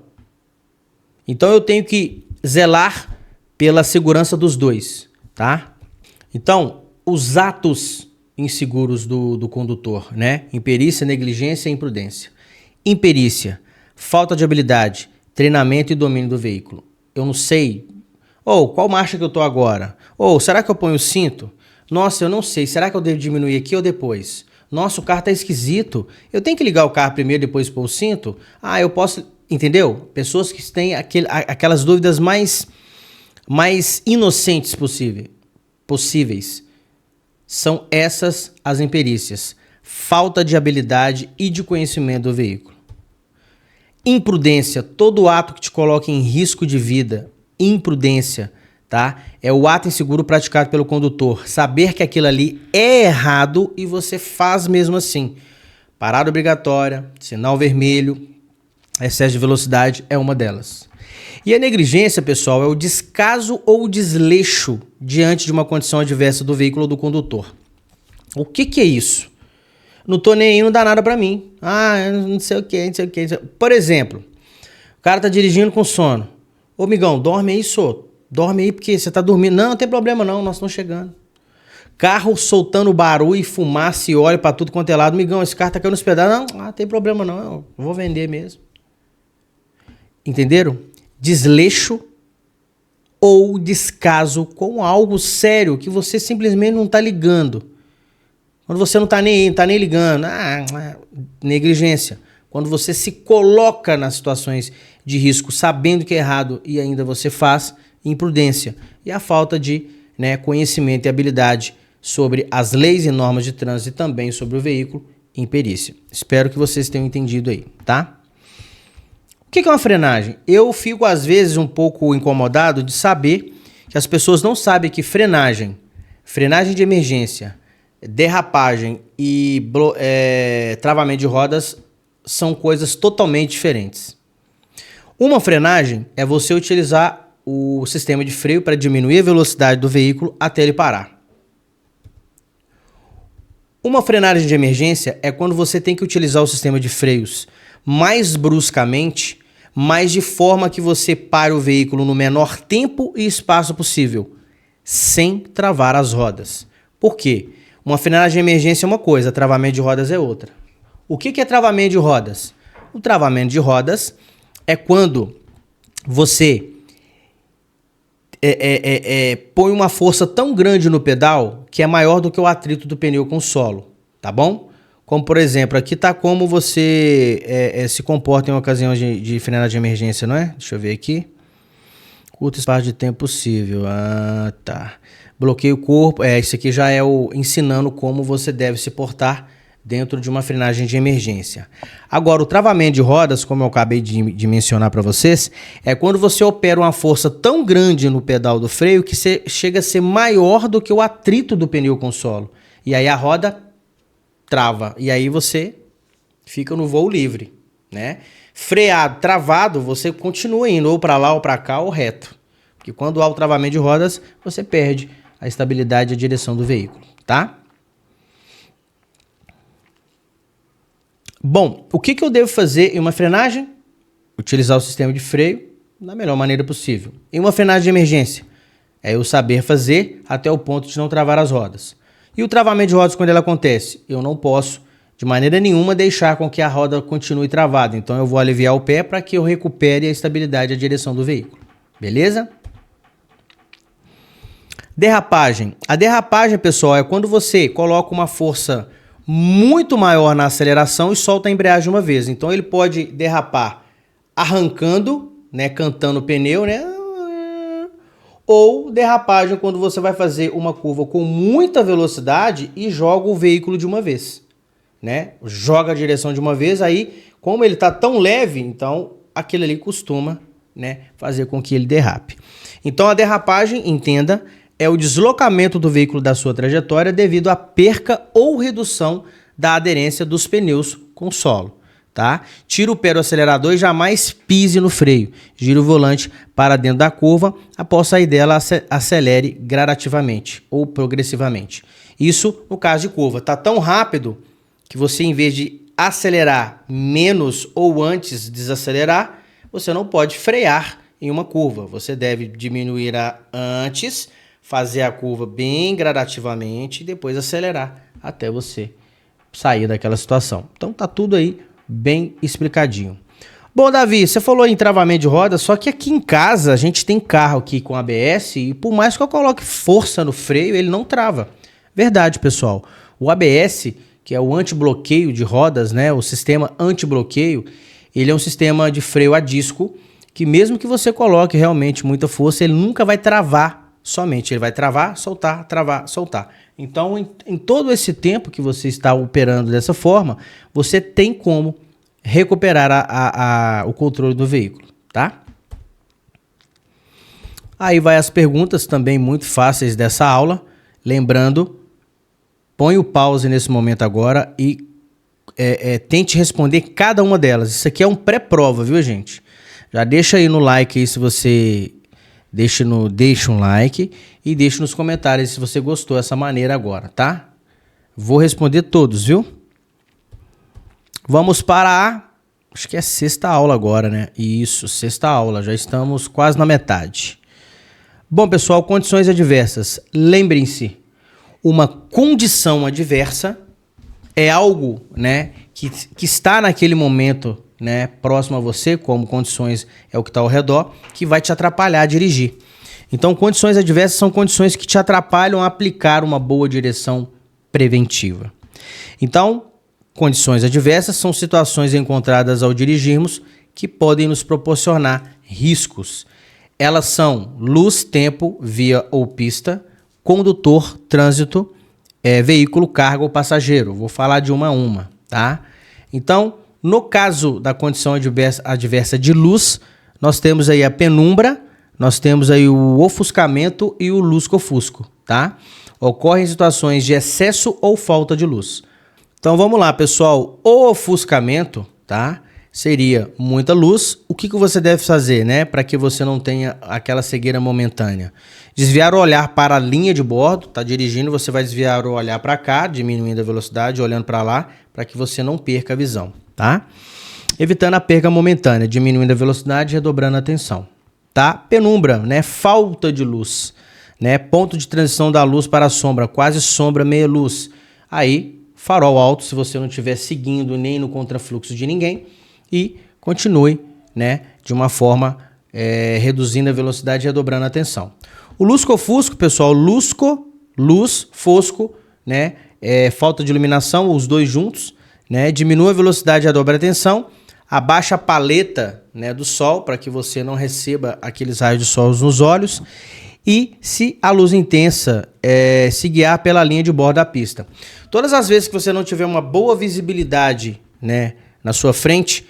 Então eu tenho que zelar pela segurança dos dois, tá? Então, os atos inseguros do condutor, né? Imperícia, negligência e imprudência. Imperícia, falta de habilidade, treinamento e domínio do veículo. Eu não sei. Qual marcha que eu tô agora? Será que eu ponho o cinto? Nossa, eu não sei. Será que eu devo diminuir aqui ou depois? Nossa, o carro tá esquisito. Eu tenho que ligar o carro primeiro, depois pôr o cinto? Eu posso... Entendeu? Pessoas que têm aquelas dúvidas mais inocentes possíveis. São essas as imperícias. Falta de habilidade e de conhecimento do veículo. Imprudência, todo ato que te coloque em risco de vida. Imprudência, tá? É o ato inseguro praticado pelo condutor. Saber que aquilo ali é errado e você faz mesmo assim. Parada obrigatória, sinal vermelho, excesso de velocidade é uma delas. E a negligência, pessoal, é o descaso ou desleixo diante de uma condição adversa do veículo ou do condutor. O que é isso? Não tô nem aí, não dá nada pra mim. Não sei o que, não sei o que. Por exemplo, o cara tá dirigindo com sono. Ô, migão, dorme aí, dorme aí porque você tá dormindo. Não tem problema não, nós estamos chegando. Carro soltando barulho e fumaça e óleo pra tudo quanto é lado. Migão, esse carro tá caindo nos pedaços. Não tem problema não, eu vou vender mesmo. Entenderam? desleixo ou descaso com algo sério que você simplesmente não está ligando. Quando você não está nem ligando, negligência. Quando você se coloca nas situações de risco sabendo que é errado e ainda você faz, imprudência. E a falta de conhecimento e habilidade sobre as leis e normas de trânsito e também sobre o veículo, imperícia. Espero que vocês tenham entendido aí, tá? O que é uma frenagem? Eu fico, às vezes, um pouco incomodado de saber que as pessoas não sabem que frenagem de emergência, derrapagem e travamento de rodas são coisas totalmente diferentes. Uma frenagem é você utilizar o sistema de freio para diminuir a velocidade do veículo até ele parar. Uma frenagem de emergência é quando você tem que utilizar o sistema de freios mais bruscamente, mas de forma que você pare o veículo no menor tempo e espaço possível, sem travar as rodas. Por quê? Uma frenagem de emergência é uma coisa, travamento de rodas é outra. O que é travamento de rodas? O travamento de rodas é quando você põe uma força tão grande no pedal que é maior do que o atrito do pneu com o solo, tá bom? Como, por exemplo, aqui tá como você se comporta em ocasião de frenagem de emergência, não é? Deixa eu ver aqui. Curto espaço de tempo possível. Ah, tá. Bloqueio o corpo. Isso aqui já é o ensinando como você deve se portar dentro de uma frenagem de emergência. Agora, o travamento de rodas, como eu acabei de mencionar para vocês, é quando você opera uma força tão grande no pedal do freio que chega a ser maior do que o atrito do pneu com o solo. E aí a roda trava. E aí você fica no voo livre, né? Freado, travado, você continua indo ou para lá ou para cá ou reto. Porque quando há o travamento de rodas, você perde a estabilidade e a direção do veículo, tá? Bom, o que eu devo fazer em uma frenagem? Utilizar o sistema de freio da melhor maneira possível. Em uma frenagem de emergência, é eu saber fazer até o ponto de não travar as rodas. E o travamento de rodas, quando ele acontece? Eu não posso, de maneira nenhuma, deixar com que a roda continue travada. Então eu vou aliviar o pé para que eu recupere a estabilidade e a direção do veículo. Beleza? Derrapagem. A derrapagem, pessoal, é quando você coloca uma força muito maior na aceleração e solta a embreagem uma vez. Então ele pode derrapar arrancando, cantando o pneu, ou derrapagem quando você vai fazer uma curva com muita velocidade e joga o veículo de uma vez, Joga a direção de uma vez, aí como ele está tão leve, então aquele ali costuma, fazer com que ele derrape. Então a derrapagem, entenda, é o deslocamento do veículo da sua trajetória devido à perca ou redução da aderência dos pneus com o solo, tá? Tira o pé do acelerador e jamais pise no freio. Gira o volante para dentro da curva. Após sair dela, acelere gradativamente ou progressivamente. Isso no caso de curva. Tá tão rápido que você, em vez de acelerar menos ou antes desacelerar, você não pode frear em uma curva. Você deve diminuir antes, fazer a curva bem gradativamente e depois acelerar até você sair daquela situação. Então tá tudo aí bem explicadinho. Bom, Davi, você falou em travamento de roda, só que aqui em casa a gente tem carro aqui com ABS e por mais que eu coloque força no freio, ele não trava. Verdade, pessoal. O ABS, que é o antibloqueio de rodas, o sistema antibloqueio, ele é um sistema de freio a disco que mesmo que você coloque realmente muita força, ele nunca vai travar somente. Ele vai travar, soltar. Então, em todo esse tempo que você está operando dessa forma, você tem como recuperar o controle do veículo, tá? Aí vai as perguntas também muito fáceis dessa aula. Lembrando, põe o pause nesse momento agora e tente responder cada uma delas. Isso aqui é um pré-prova, viu, gente? Já deixa aí no like aí se você... Deixa um like e deixa nos comentários se você gostou dessa maneira agora, tá? Vou responder todos, viu? Vamos para acho que é sexta aula agora, Isso, sexta aula. Já estamos quase na metade. Bom, pessoal, condições adversas. Lembrem-se, uma condição adversa é algo, que está naquele momento né, próximo a você, como condições é o que está ao redor, que vai te atrapalhar a dirigir. Então, condições adversas são condições que te atrapalham a aplicar uma boa direção preventiva. Então, condições adversas são situações encontradas ao dirigirmos que podem nos proporcionar riscos. Elas são luz, tempo, via ou pista, condutor, trânsito, veículo, carga ou passageiro. Vou falar de uma a uma, tá? Então, no caso da condição adversa de luz, nós temos aí a penumbra, nós temos aí o ofuscamento e o lusco-fusco, tá? Ocorrem situações de excesso ou falta de luz. Então vamos lá, pessoal. O ofuscamento, tá? Seria muita luz. O que você deve fazer, né? Para que você não tenha aquela cegueira momentânea? Desviar o olhar para a linha de bordo. Tá dirigindo, você vai desviar o olhar para cá, diminuindo a velocidade, olhando para lá, para que você não perca a visão, tá? Evitando a perca momentânea, diminuindo a velocidade e redobrando a atenção, tá? Penumbra, né? Falta de luz, né? Ponto de transição da luz para a sombra, quase sombra, meia luz. Aí, farol alto, se você não estiver seguindo nem no contrafluxo de ninguém, e continue, né, de uma forma reduzindo a velocidade e redobrando a atenção. O lusco-fusco, pessoal, luz, fosco, né, falta de iluminação, os dois juntos, né, diminui a velocidade e redobra a atenção, abaixa a paleta, né, do sol para que você não receba aqueles raios de sol nos olhos. E se a luz intensa se guiar pela linha de bordo da pista. Todas as vezes que você não tiver uma boa visibilidade, né, na sua frente,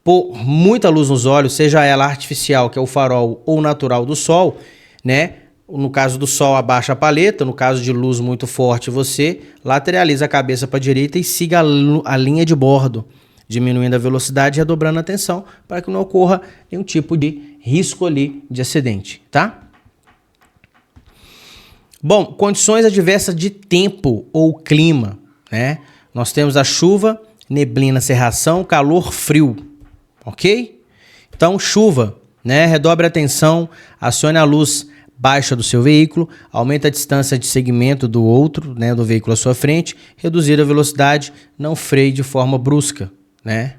por muita luz nos olhos, seja ela artificial, que é o farol, ou natural do sol, né? No caso do sol, abaixa a paleta. No caso de luz muito forte, você lateraliza a cabeça para a direita e siga a linha de bordo, diminuindo a velocidade e redobrando a atenção para que não ocorra nenhum tipo de risco ali de acidente, tá? Bom, condições adversas de tempo ou clima, né? Nós temos a chuva, neblina, cerração, calor, frio, ok? Então, chuva, né? Redobre a atenção, acione a luz baixa do seu veículo, aumente a distância de segmento do outro, né? Do veículo à sua frente, reduzir a velocidade, não freie de forma brusca, né?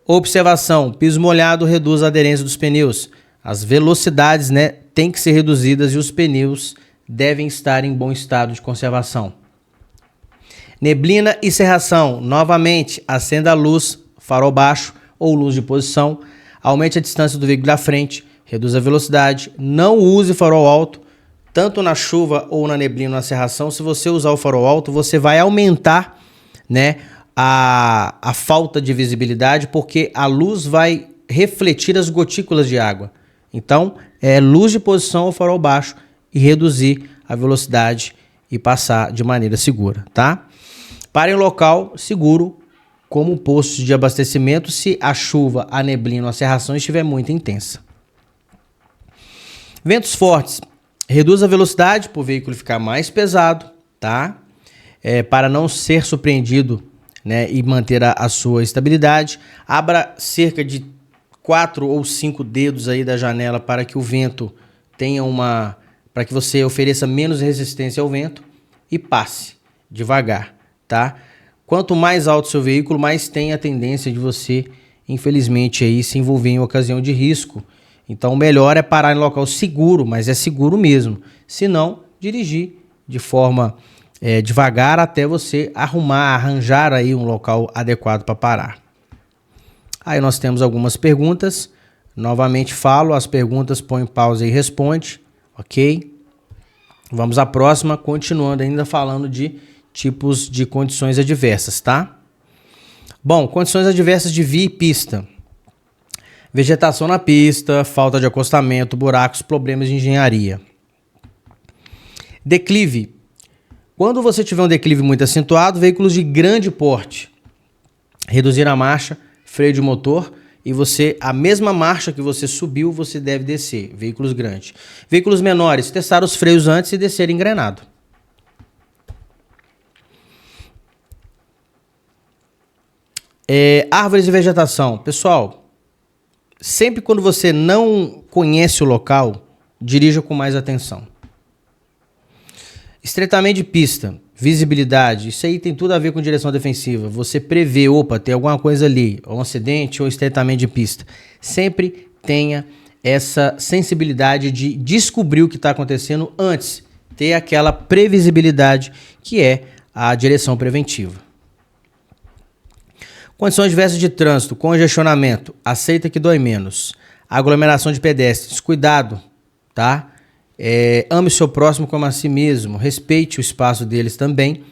Observação, piso molhado reduz a aderência dos pneus. As velocidades, né, têm que ser reduzidas e os pneus devem estar em bom estado de conservação. Neblina e cerração. Novamente, acenda a luz, farol baixo ou luz de posição. Aumente a distância do veículo da frente. Reduza a velocidade. Não use farol alto, tanto na chuva ou na neblina ou na cerração. Se você usar o farol alto, você vai aumentar, né, a falta de visibilidade, porque a luz vai refletir as gotículas de água. Então, luz de posição ou farol baixo e reduzir a velocidade e passar de maneira segura, tá? Pare em local seguro, como um posto de abastecimento, se a chuva, a neblina ou a cerração estiver muito intensa. Ventos fortes. Reduz a velocidade para o veículo ficar mais pesado, tá? Para não ser surpreendido, né, e manter a sua estabilidade. Abra cerca de 4 ou 5 dedos aí da janela para que o vento tenha para que você ofereça menos resistência ao vento e passe devagar, tá? Quanto mais alto o seu veículo, mais tem a tendência de você, infelizmente, aí, se envolver em ocasião de risco. Então, o melhor é parar em local seguro, mas é seguro mesmo. Se não, dirigir de forma devagar até você arranjar aí um local adequado para parar. Aí nós temos algumas perguntas. Novamente falo, as perguntas põe pausa e responde. Ok? Vamos à próxima, continuando ainda falando de tipos de condições adversas, tá? Bom, condições adversas de via e pista. Vegetação na pista, falta de acostamento, buracos, problemas de engenharia. Declive. Quando você tiver um declive muito acentuado, veículos de grande porte. Reduzir a marcha, freio de motor. E a mesma marcha que você subiu, você deve descer. Veículos grandes. Veículos menores, testar os freios antes e descer engrenado. Árvores e vegetação. Pessoal, sempre quando você não conhece o local, dirija com mais atenção. Estreitamento de pista. visibilidade, isso aí tem tudo a ver com direção defensiva. Você prevê, opa, tem alguma coisa ali, ou um acidente ou estreitamento de pista. Sempre tenha essa sensibilidade de descobrir o que está acontecendo antes, ter aquela previsibilidade que é a direção preventiva. Condições diversas de trânsito, congestionamento, aceita que dói menos, aglomeração de pedestres, cuidado, tá? Ame o seu próximo como a si mesmo, respeite o espaço deles também.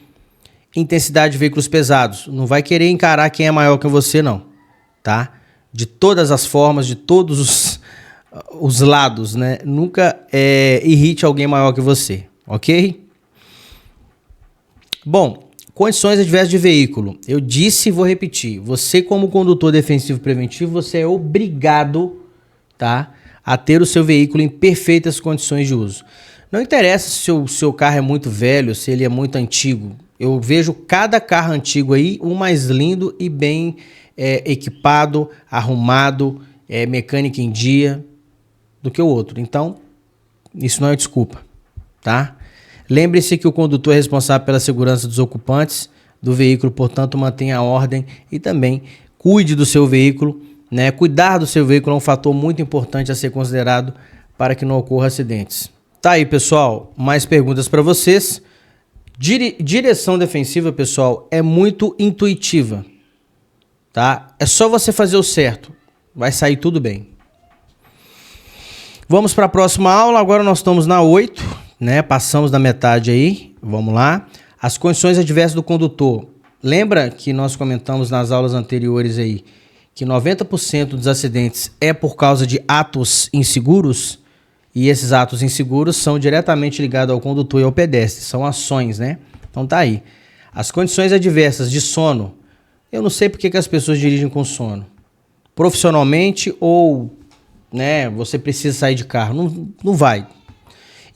Intensidade de veículos pesados, não vai querer encarar quem é maior que você não, tá? De todas as formas, de todos os lados, né? Nunca irrite alguém maior que você, ok? Bom, condições adversas de veículo. Eu disse e vou repetir. Você, como condutor defensivo preventivo, você é obrigado, tá, a ter o seu veículo em perfeitas condições de uso. Não interessa se o seu carro é muito velho, se ele é muito antigo. Eu vejo cada carro antigo aí, um mais lindo e bem equipado, arrumado, mecânica em dia, do que o outro. Então, isso não é desculpa, tá? Lembre-se que o condutor é responsável pela segurança dos ocupantes do veículo, portanto, mantenha a ordem e também cuide do seu veículo, né? Cuidar do seu veículo é um fator muito importante a ser considerado para que não ocorra acidentes. Tá aí, pessoal, mais perguntas para vocês. Direção defensiva, pessoal, é muito intuitiva, tá? É só você fazer o certo, vai sair tudo bem. Vamos para a próxima aula, agora nós estamos na 8, né? Passamos da metade aí, vamos lá. As condições adversas do condutor. Lembra que nós comentamos nas aulas anteriores aí que 90% dos acidentes é por causa de atos inseguros? E esses atos inseguros são diretamente ligados ao condutor e ao pedestre, são ações, né? Então tá aí. As condições adversas de sono. Eu não sei porque que as pessoas dirigem com sono. Profissionalmente ou, né, você precisa sair de carro. Não vai.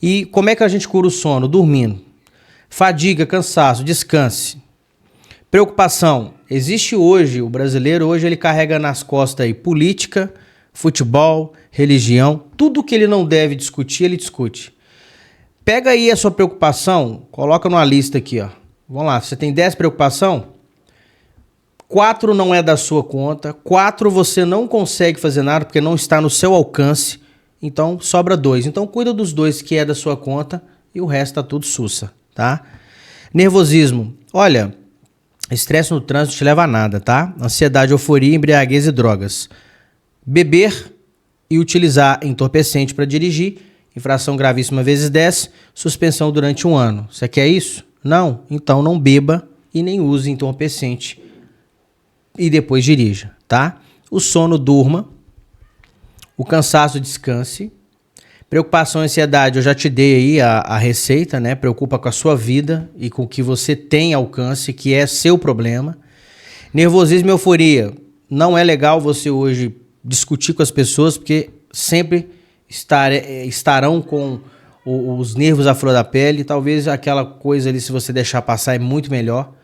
E como é que a gente cura o sono? Dormindo. Fadiga, cansaço, descanse. Preocupação. Existe hoje, o brasileiro hoje ele carrega nas costas aí política, futebol, religião. Tudo que ele não deve discutir, ele discute. Pega aí a sua preocupação, coloca numa lista aqui, ó. Vamos lá, você tem 10 preocupações? 4 não é da sua conta, 4 você não consegue fazer nada porque não está no seu alcance, então sobra 2. Então cuida dos 2 que é da sua conta e o resto tá tudo sussa, tá? Nervosismo. Olha, estresse no trânsito te leva a nada, tá? Ansiedade, euforia, embriaguez e drogas. Beber e utilizar entorpecente para dirigir, infração gravíssima vezes 10, suspensão durante 1 ano. Você quer isso? Não? Então não beba e nem use entorpecente e depois dirija, tá? O sono, durma. O cansaço, descanse. Preocupação e ansiedade, eu já te dei aí a receita, né? Preocupa com a sua vida e com o que você tem alcance, que é seu problema. Nervosismo e euforia. Não é legal você hoje discutir com as pessoas, porque sempre estarão com os nervos à flor da pele. Talvez aquela coisa ali, se você deixar passar, é muito melhor.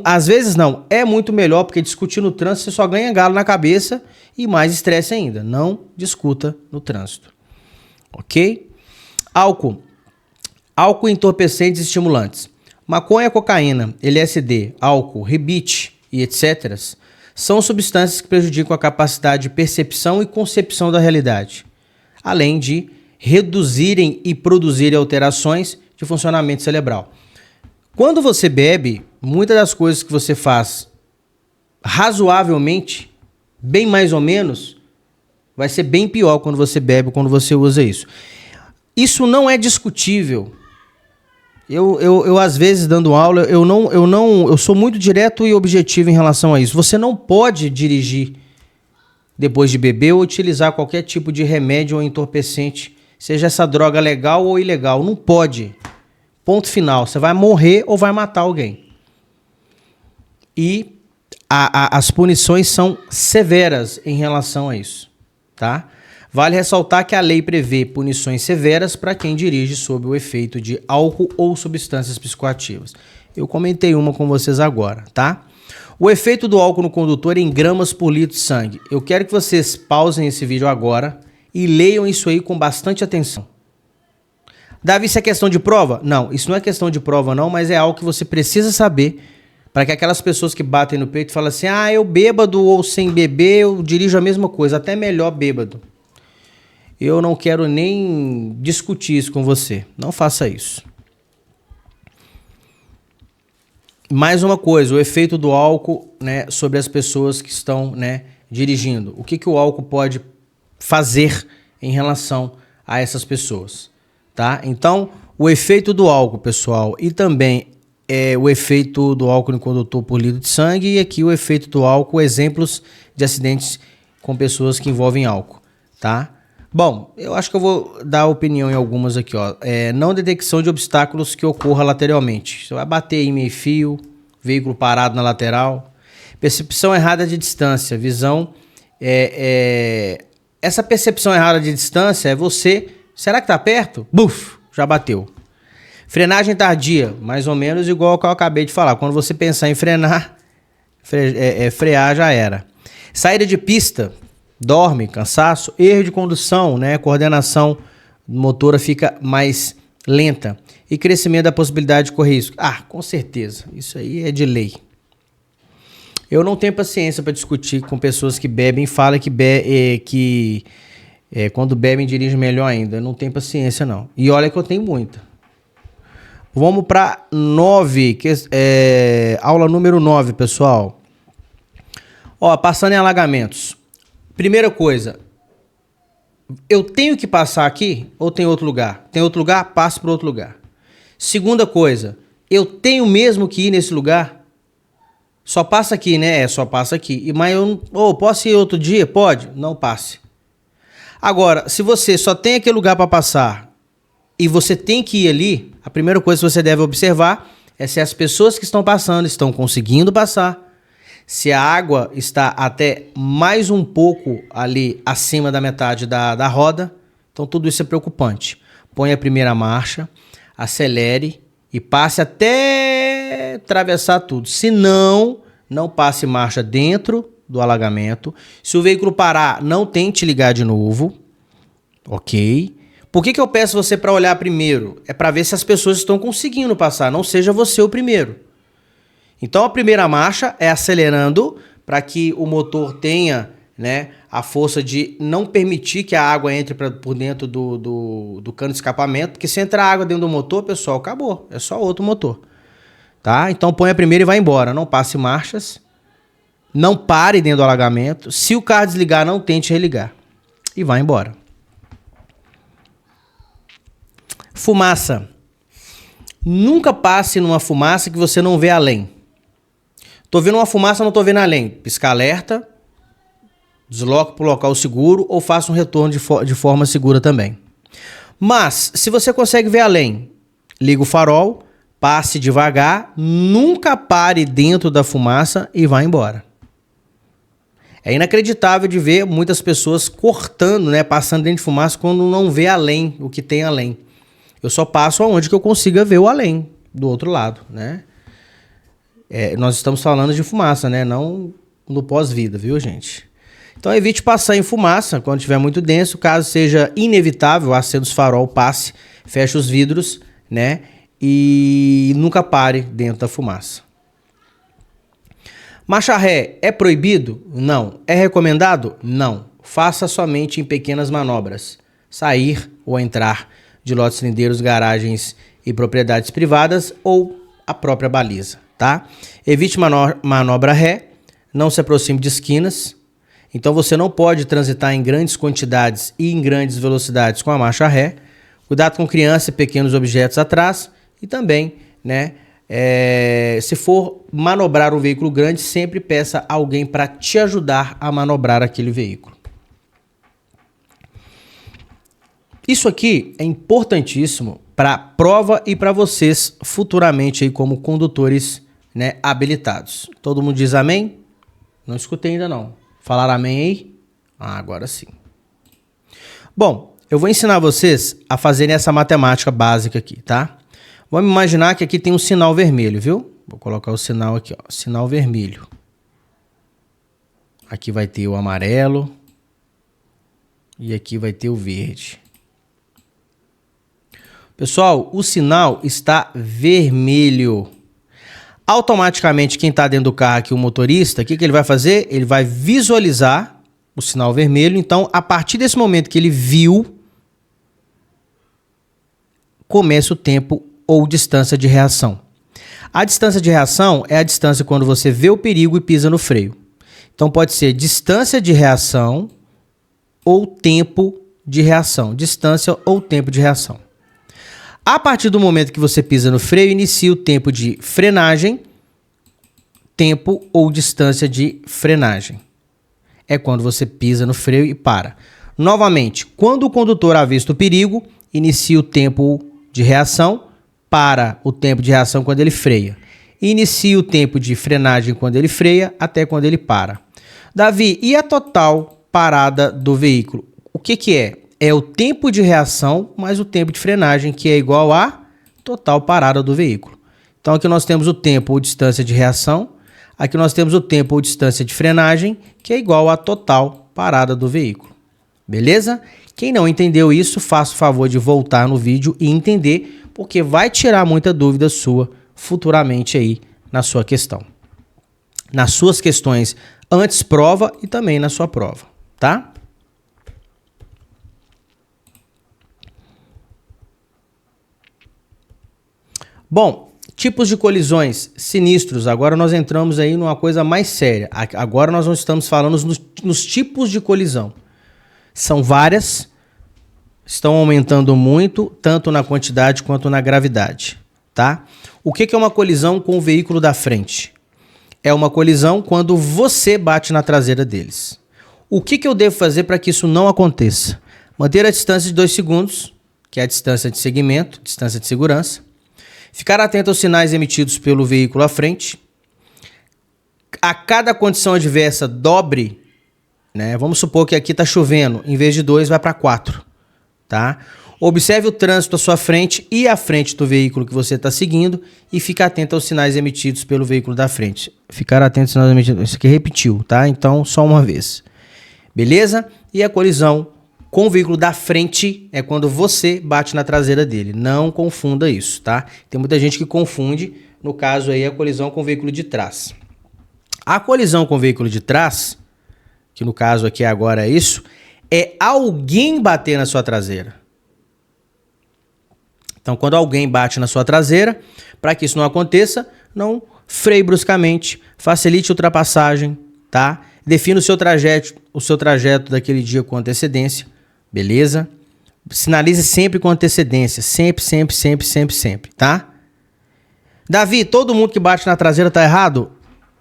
Às vezes não, é muito melhor, porque discutir no trânsito você só ganha galo na cabeça e mais estresse ainda. Não discuta no trânsito. Ok? Álcool. Álcool, entorpecentes e estimulantes. Maconha, cocaína, LSD, álcool, rebite e etc. são substâncias que prejudicam a capacidade de percepção e concepção da realidade, além de reduzirem e produzirem alterações de funcionamento cerebral. Quando você bebe, muitas das coisas que você faz razoavelmente, bem mais ou menos, vai ser bem pior quando você bebe, quando você usa isso. Isso não é discutível. Eu às vezes, dando aula, eu sou muito direto e objetivo em relação a isso. Você não pode dirigir depois de beber ou utilizar qualquer tipo de remédio ou entorpecente, seja essa droga legal ou ilegal. Não pode. Ponto final. Você vai morrer ou vai matar alguém. E as punições são severas em relação a isso, tá? Vale ressaltar que a lei prevê punições severas para quem dirige sob o efeito de álcool ou substâncias psicoativas. Eu comentei uma com vocês agora, tá? O efeito do álcool no condutor é em gramas por litro de sangue. Eu quero que vocês pausem esse vídeo agora e leiam isso aí com bastante atenção. Davi, isso é questão de prova? Não, isso não é questão de prova não, mas é algo que você precisa saber para que aquelas pessoas que batem no peito falam assim, ah, eu bêbado ou sem beber, eu dirijo a mesma coisa, até melhor bêbado. Eu não quero nem discutir isso com você. Não faça isso. Mais uma coisa, o efeito do álcool, né, sobre as pessoas que estão, né, dirigindo. O que o álcool pode fazer em relação a essas pessoas, tá? Então, o efeito do álcool, pessoal, e também o efeito do álcool no condutor por litro de sangue, e aqui o efeito do álcool, exemplos de acidentes com pessoas que envolvem álcool, tá? Bom, eu acho que eu vou dar opinião em algumas aqui, ó. Não detecção de obstáculos que ocorra lateralmente. Você vai bater em meio fio, veículo parado na lateral. Percepção errada de distância, visão. Essa percepção errada de distância é você. Será que tá perto? Buf, já bateu. Frenagem tardia, mais ou menos igual ao que eu acabei de falar. Quando você pensar em frear, já era. Saída de pista. Dorme, cansaço, erro de condução, né? Coordenação motora fica mais lenta. E crescimento da possibilidade de correr risco. Ah, com certeza. Isso aí é de lei. Eu não tenho paciência para discutir com pessoas que bebem e falam que quando bebem dirigem melhor ainda. Eu não tenho paciência, não. E olha que eu tenho muita. Vamos para 9, aula número 9, pessoal. Ó, passando em alagamentos. Primeira coisa, eu tenho que passar aqui ou tem outro lugar? Tem outro lugar? Passo para outro lugar. Segunda coisa, eu tenho mesmo que ir nesse lugar? Só passa aqui, né? Só passa aqui. Mas eu posso ir outro dia? Pode? Não passe. Agora, se você só tem aquele lugar para passar e você tem que ir ali, a primeira coisa que você deve observar é se as pessoas que estão passando estão conseguindo passar. Se a água está até mais um pouco ali acima da metade da roda, então tudo isso é preocupante. Põe a primeira marcha, acelere e passe até atravessar tudo. Se não passe marcha dentro do alagamento. Se o veículo parar, não tente ligar de novo, ok? Por que eu peço você para olhar primeiro? É para ver se as pessoas estão conseguindo passar, não seja você o primeiro. Então a primeira marcha é acelerando para que o motor tenha, né, a força de não permitir que a água entre por dentro do cano de escapamento, porque se entrar água dentro do motor, pessoal, acabou, é só outro motor. Tá? Então põe a primeira e vai embora, não passe marchas, não pare dentro do alagamento, se o carro desligar, não tente religar e vai embora. Fumaça. Nunca passe numa fumaça que você não vê além. Tô vendo uma fumaça, não tô vendo além. Pisca alerta, desloco para o local seguro ou faça um retorno de forma segura também. Mas, se você consegue ver além, liga o farol, passe devagar, nunca pare dentro da fumaça e vá embora. É inacreditável de ver muitas pessoas cortando, né, passando dentro de fumaça quando não vê além, o que tem além. Eu só passo aonde que eu consiga ver o além, do outro lado, né? Nós estamos falando de fumaça, né? Não no pós-vida, viu, gente? Então evite passar em fumaça quando estiver muito denso. Caso seja inevitável, acenda os farol, passe, feche os vidros, né? E nunca pare dentro da fumaça. Marcha ré é proibido? Não. É recomendado? Não. Faça somente em pequenas manobras. Sair ou entrar de lotes cilindreiros, garagens e propriedades privadas ou a própria baliza. Tá? Evite manobra ré, não se aproxime de esquinas. Então você não pode transitar em grandes quantidades e em grandes velocidades com a marcha ré. Cuidado com crianças e pequenos objetos atrás. E também, né, se for manobrar um veículo grande, sempre peça alguém para te ajudar a manobrar aquele veículo. Isso aqui é importantíssimo para a prova e para vocês futuramente aí como condutores, né, habilitados. Todo mundo diz amém? Não escutei ainda não. Falaram amém aí? Ah, agora sim. Bom, eu vou ensinar vocês a fazerem essa matemática básica aqui, tá? Vamos imaginar que aqui tem um sinal vermelho, viu? Vou colocar o sinal aqui, ó, sinal vermelho. Aqui vai ter o amarelo e aqui vai ter o verde. Pessoal, o sinal está vermelho. Automaticamente, quem está dentro do carro aqui, o motorista, o que ele vai fazer? Ele vai visualizar o sinal vermelho. Então, a partir desse momento que ele viu, começa o tempo ou distância de reação. A distância de reação é a distância quando você vê o perigo e pisa no freio. Então, pode ser distância de reação ou tempo de reação. Distância ou tempo de reação. A partir do momento que você pisa no freio, inicia o tempo de frenagem, tempo ou distância de frenagem. É quando você pisa no freio e para. Novamente, quando o condutor avista o perigo, inicia o tempo de reação, para o tempo de reação quando ele freia. Inicia o tempo de frenagem quando ele freia, até quando ele para. Davi, e a total parada do veículo? O que é? É o tempo de reação mais o tempo de frenagem, que é igual a total parada do veículo. Então, aqui nós temos o tempo ou distância de reação. Aqui nós temos o tempo ou distância de frenagem, que é igual a total parada do veículo. Beleza? Quem não entendeu isso, faça o favor de voltar no vídeo e entender, porque vai tirar muita dúvida sua futuramente aí na sua questão. Nas suas questões antes prova e também na sua prova, tá? Bom, tipos de colisões sinistros. Agora nós entramos aí numa coisa mais séria. Agora nós não estamos falando nos tipos de colisão. São várias, estão aumentando muito, tanto na quantidade quanto na gravidade, tá? O que é uma colisão com o veículo da frente? É uma colisão quando você bate na traseira deles. O que eu devo fazer para que isso não aconteça? Manter a distância de 2 segundos, que é a distância de segmento, distância de segurança. Ficar atento aos sinais emitidos pelo veículo à frente. A cada condição adversa, dobre, né? Vamos supor que aqui está chovendo, em vez de 2 vai para 4, tá? Observe o trânsito à sua frente e à frente do veículo que você está seguindo e fique atento aos sinais emitidos pelo veículo da frente. Ficar atento aos sinais emitidos, isso aqui repetiu, tá? Então, só uma vez. Beleza? E a colisão com o veículo da frente é quando você bate na traseira dele. Não confunda isso, tá? Tem muita gente que confunde, no caso aí, a colisão com o veículo de trás. A colisão com o veículo de trás, que no caso aqui agora é isso, é alguém bater na sua traseira. Então, quando alguém bate na sua traseira, para que isso não aconteça, não freie bruscamente, facilite a ultrapassagem, tá? Defina o seu trajeto daquele dia com antecedência. Beleza? Sinalize sempre com antecedência. Sempre, tá? Davi, todo mundo que bate na traseira tá errado?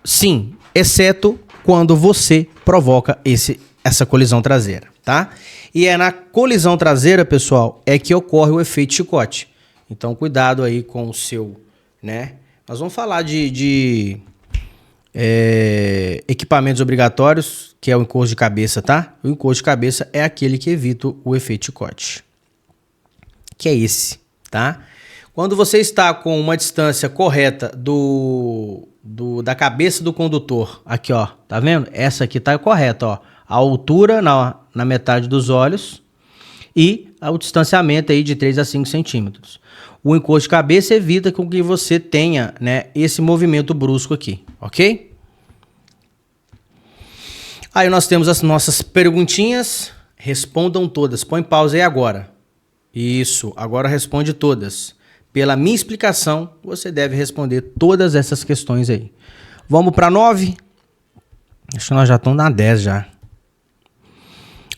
Sim, exceto quando você provoca essa colisão traseira, tá? E é na colisão traseira, pessoal, é que ocorre o efeito chicote. Então, cuidado aí com o seu, né? Nós vamos falar de equipamentos obrigatórios, que é o encosto de cabeça, tá? O encosto de cabeça é aquele que evita o efeito chicote, que é esse, tá? Quando você está com uma distância correta da cabeça do condutor, aqui ó, tá vendo? Essa aqui tá correta, ó. A altura na metade dos olhos e o distanciamento aí de 3 a 5 centímetros. O encosto de cabeça evita com que você tenha, né, esse movimento brusco aqui, ok? Aí nós temos as nossas perguntinhas. Respondam todas. Põe pausa aí agora. Isso, agora responde todas. Pela minha explicação, você deve responder todas essas questões aí. Vamos para 9? Acho que nós já estamos na 10 já.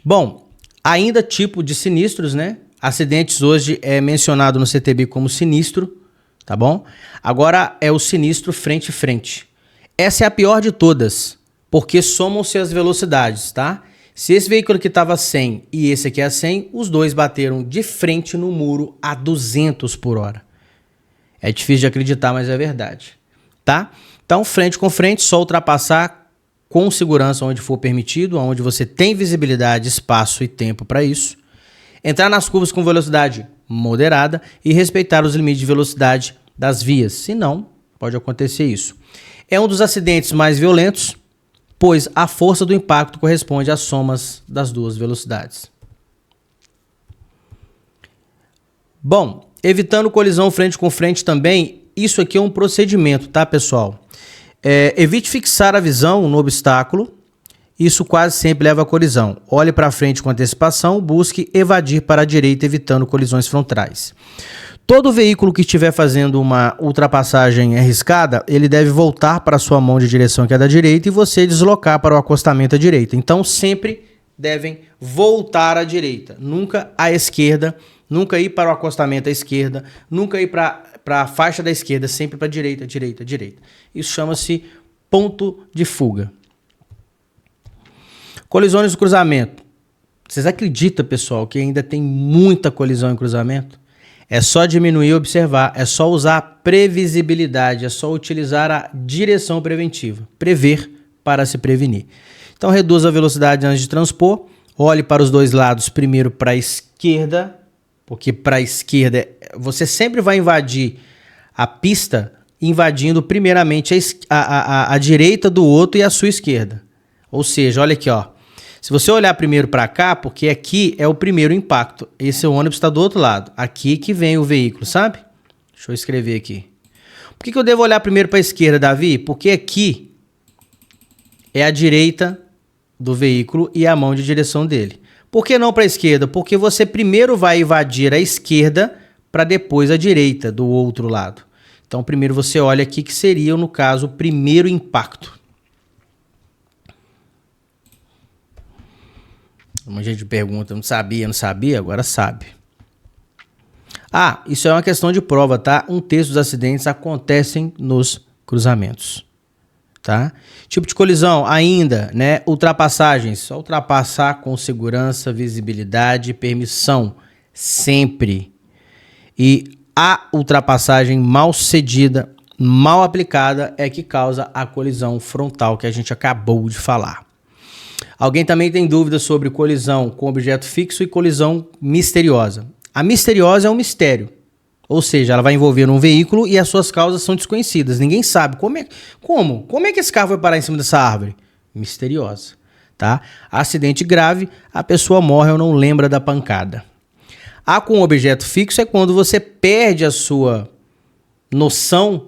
Bom, ainda tipo de sinistros, né? Acidentes hoje é mencionado no CTB como sinistro, tá bom? Agora é o sinistro frente-frente. Essa é a pior de todas, porque somam-se as velocidades, tá? Se esse veículo aqui estava a 100 e esse aqui é a 100, os dois bateram de frente no muro a 200 por hora. É difícil de acreditar, mas é verdade, tá? Então, frente com frente, só ultrapassar com segurança onde for permitido, onde você tem visibilidade, espaço e tempo para isso. Entrar nas curvas com velocidade moderada e respeitar os limites de velocidade das vias. Senão, pode acontecer isso. É um dos acidentes mais violentos, pois a força do impacto corresponde às somas das duas velocidades. Bom, Evitando colisão frente com frente também, isso aqui é um procedimento, tá, pessoal? Evite fixar a visão no obstáculo, isso quase sempre leva à colisão. Olhe para frente com antecipação, busque evadir para a direita, evitando colisões frontais. Todo veículo que estiver fazendo uma ultrapassagem arriscada, ele deve voltar para a sua mão de direção, que é da direita, e você deslocar para o acostamento à direita. Então, sempre devem voltar à direita, nunca à esquerda, nunca ir para o acostamento à esquerda, nunca ir para a faixa da esquerda, sempre para a direita, direita, direita. Isso chama-se ponto de fuga. Colisões no cruzamento. Vocês acreditam, pessoal, que ainda tem muita colisão em cruzamento? É só diminuir e observar, é só usar a previsibilidade, é só utilizar a direção preventiva, prever para se prevenir. Então reduza a velocidade antes de transpor, olhe para os dois lados, primeiro para a esquerda, porque para a esquerda você sempre vai invadir a pista, invadindo primeiramente a direita do outro e a sua esquerda. Ou seja, olha aqui, ó. Se você olhar primeiro para cá, porque aqui é o primeiro impacto, esse ônibus está do outro lado, aqui que vem o veículo, sabe? Deixa eu escrever aqui. Por que eu devo olhar primeiro para a esquerda, Davi? Porque aqui é a direita do veículo e a mão de direção dele. Por que não para a esquerda? Porque você primeiro vai invadir a esquerda para depois a direita do outro lado. Então primeiro você olha aqui que seria, no caso, o primeiro impacto. Uma gente pergunta, não sabia, agora sabe. Ah, isso é uma questão de prova, tá? Um terço dos acidentes acontecem nos cruzamentos, tá? Tipo de colisão, ainda, né? Ultrapassagens, só ultrapassar com segurança, visibilidade e permissão, sempre. E a ultrapassagem mal cedida, mal aplicada, é que causa a colisão frontal que a gente acabou de falar. Alguém também tem dúvidas sobre colisão com objeto fixo e colisão misteriosa. A misteriosa é um mistério, ou seja, ela vai envolver um veículo e as suas causas são desconhecidas. Ninguém sabe como é que esse carro vai parar em cima dessa árvore? Misteriosa, tá? Acidente grave, a pessoa morre ou não lembra da pancada. A com objeto fixo é quando você perde a sua noção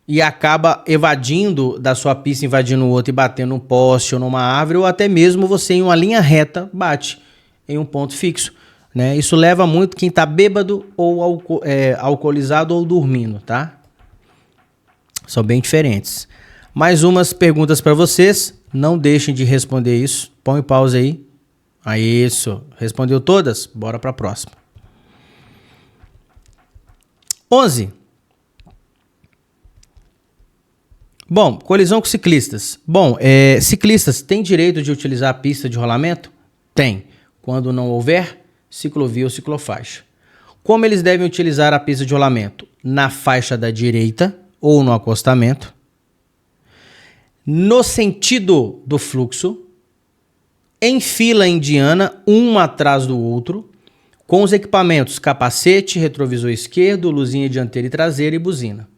e acaba evadindo da sua pista, invadindo o outro e batendo um poste ou numa árvore, ou até mesmo você em uma linha reta bate em um ponto fixo, né? Isso leva muito quem está bêbado ou alcoolizado ou dormindo, tá? São bem diferentes. Mais umas perguntas para vocês, não deixem de responder isso. Põe pausa aí. Aí, isso. Respondeu todas? Bora para a próxima. 11. Bom, colisão com ciclistas. Bom, ciclistas têm direito de utilizar a pista de rolamento? Tem. Quando não houver ciclovia ou ciclofaixa. Como eles devem utilizar a pista de rolamento? Na faixa da direita ou no acostamento. No sentido do fluxo. Em fila indiana, um atrás do outro. Com os equipamentos capacete, retrovisor esquerdo, luzinha dianteira e traseira e buzina.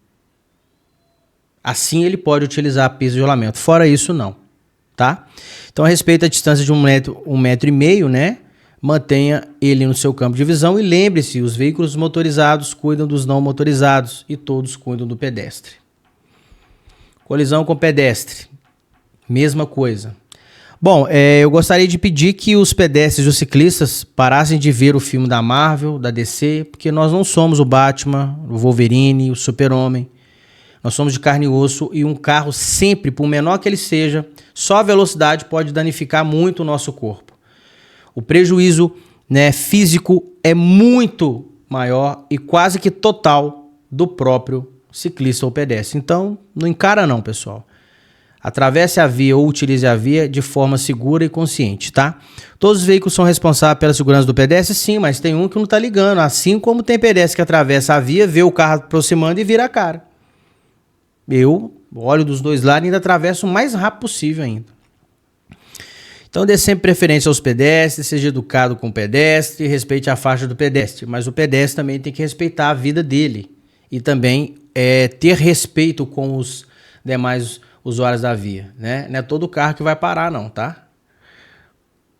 Assim ele pode utilizar a pista de rolamento. Fora isso, não. Tá? Então, respeite a distância de 1,5 metro, né? Mantenha ele no seu campo de visão e lembre-se, os veículos motorizados cuidam dos não motorizados e todos cuidam do pedestre. Colisão com pedestre. Mesma coisa. Bom, eu gostaria de pedir que os pedestres e os ciclistas parassem de ver o filme da Marvel, da DC, porque nós não somos o Batman, o Wolverine, o Super-Homem. Nós somos de carne e osso e um carro sempre, por menor que ele seja, só a velocidade pode danificar muito o nosso corpo. O prejuízo, né, físico é muito maior e quase que total do próprio ciclista ou pedestre. Então, não encara não, pessoal. Atravesse a via ou utilize a via de forma segura e consciente, tá? Todos os veículos são responsáveis pela segurança do pedestre, sim, mas tem um que não tá ligando. Assim como tem pedestre que atravessa a via, vê o carro aproximando e vira a cara. Eu olho dos dois lados e ainda atravesso o mais rápido possível ainda. Então dê sempre preferência aos pedestres, seja educado com o pedestre, respeite a faixa do pedestre. Mas o pedestre também tem que respeitar a vida dele. E também ter respeito com os demais usuários da via, né? Não é todo carro que vai parar não, tá?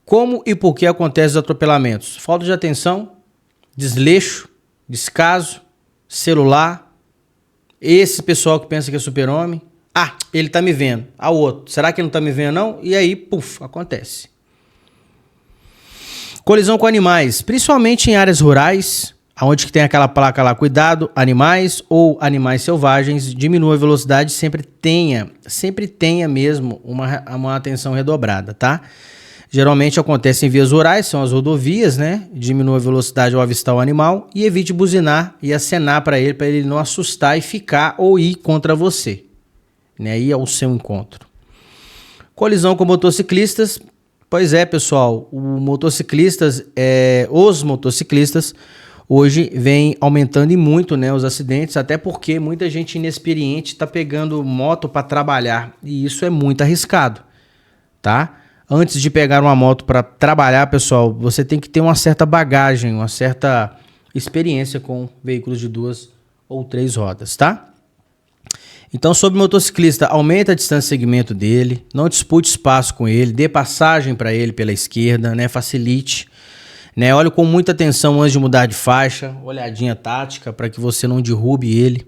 Como e por que acontecem os atropelamentos? Falta de atenção, desleixo, descaso, celular, esse pessoal que pensa que é super-homem. Ah, ele tá me vendo. Ah, o outro, será que ele não tá me vendo não? E aí, puf, acontece. Colisão com animais, principalmente em áreas rurais, onde tem aquela placa lá, cuidado, animais ou animais selvagens, diminua a velocidade, sempre tenha mesmo uma atenção redobrada, tá? Geralmente acontece em vias rurais, são as rodovias, né? Diminua a velocidade ao avistar o animal e evite buzinar e acenar para ele não assustar e ficar ou ir contra você, né? Ir ao seu encontro. Colisão com motociclistas. Pois é, pessoal, os motociclistas hoje vem aumentando e muito, né, os acidentes, até porque muita gente inexperiente está pegando moto para trabalhar e isso é muito arriscado, tá? Antes de pegar uma moto para trabalhar, pessoal, você tem que ter uma certa bagagem, uma certa experiência com veículos de 2 ou 3 rodas, tá? Então, sobre o motociclista, aumenta a distância de segmento dele, não dispute espaço com ele, dê passagem para ele pela esquerda, né? Facilite, né? Olhe com muita atenção antes de mudar de faixa, olhadinha tática para que você não derrube ele,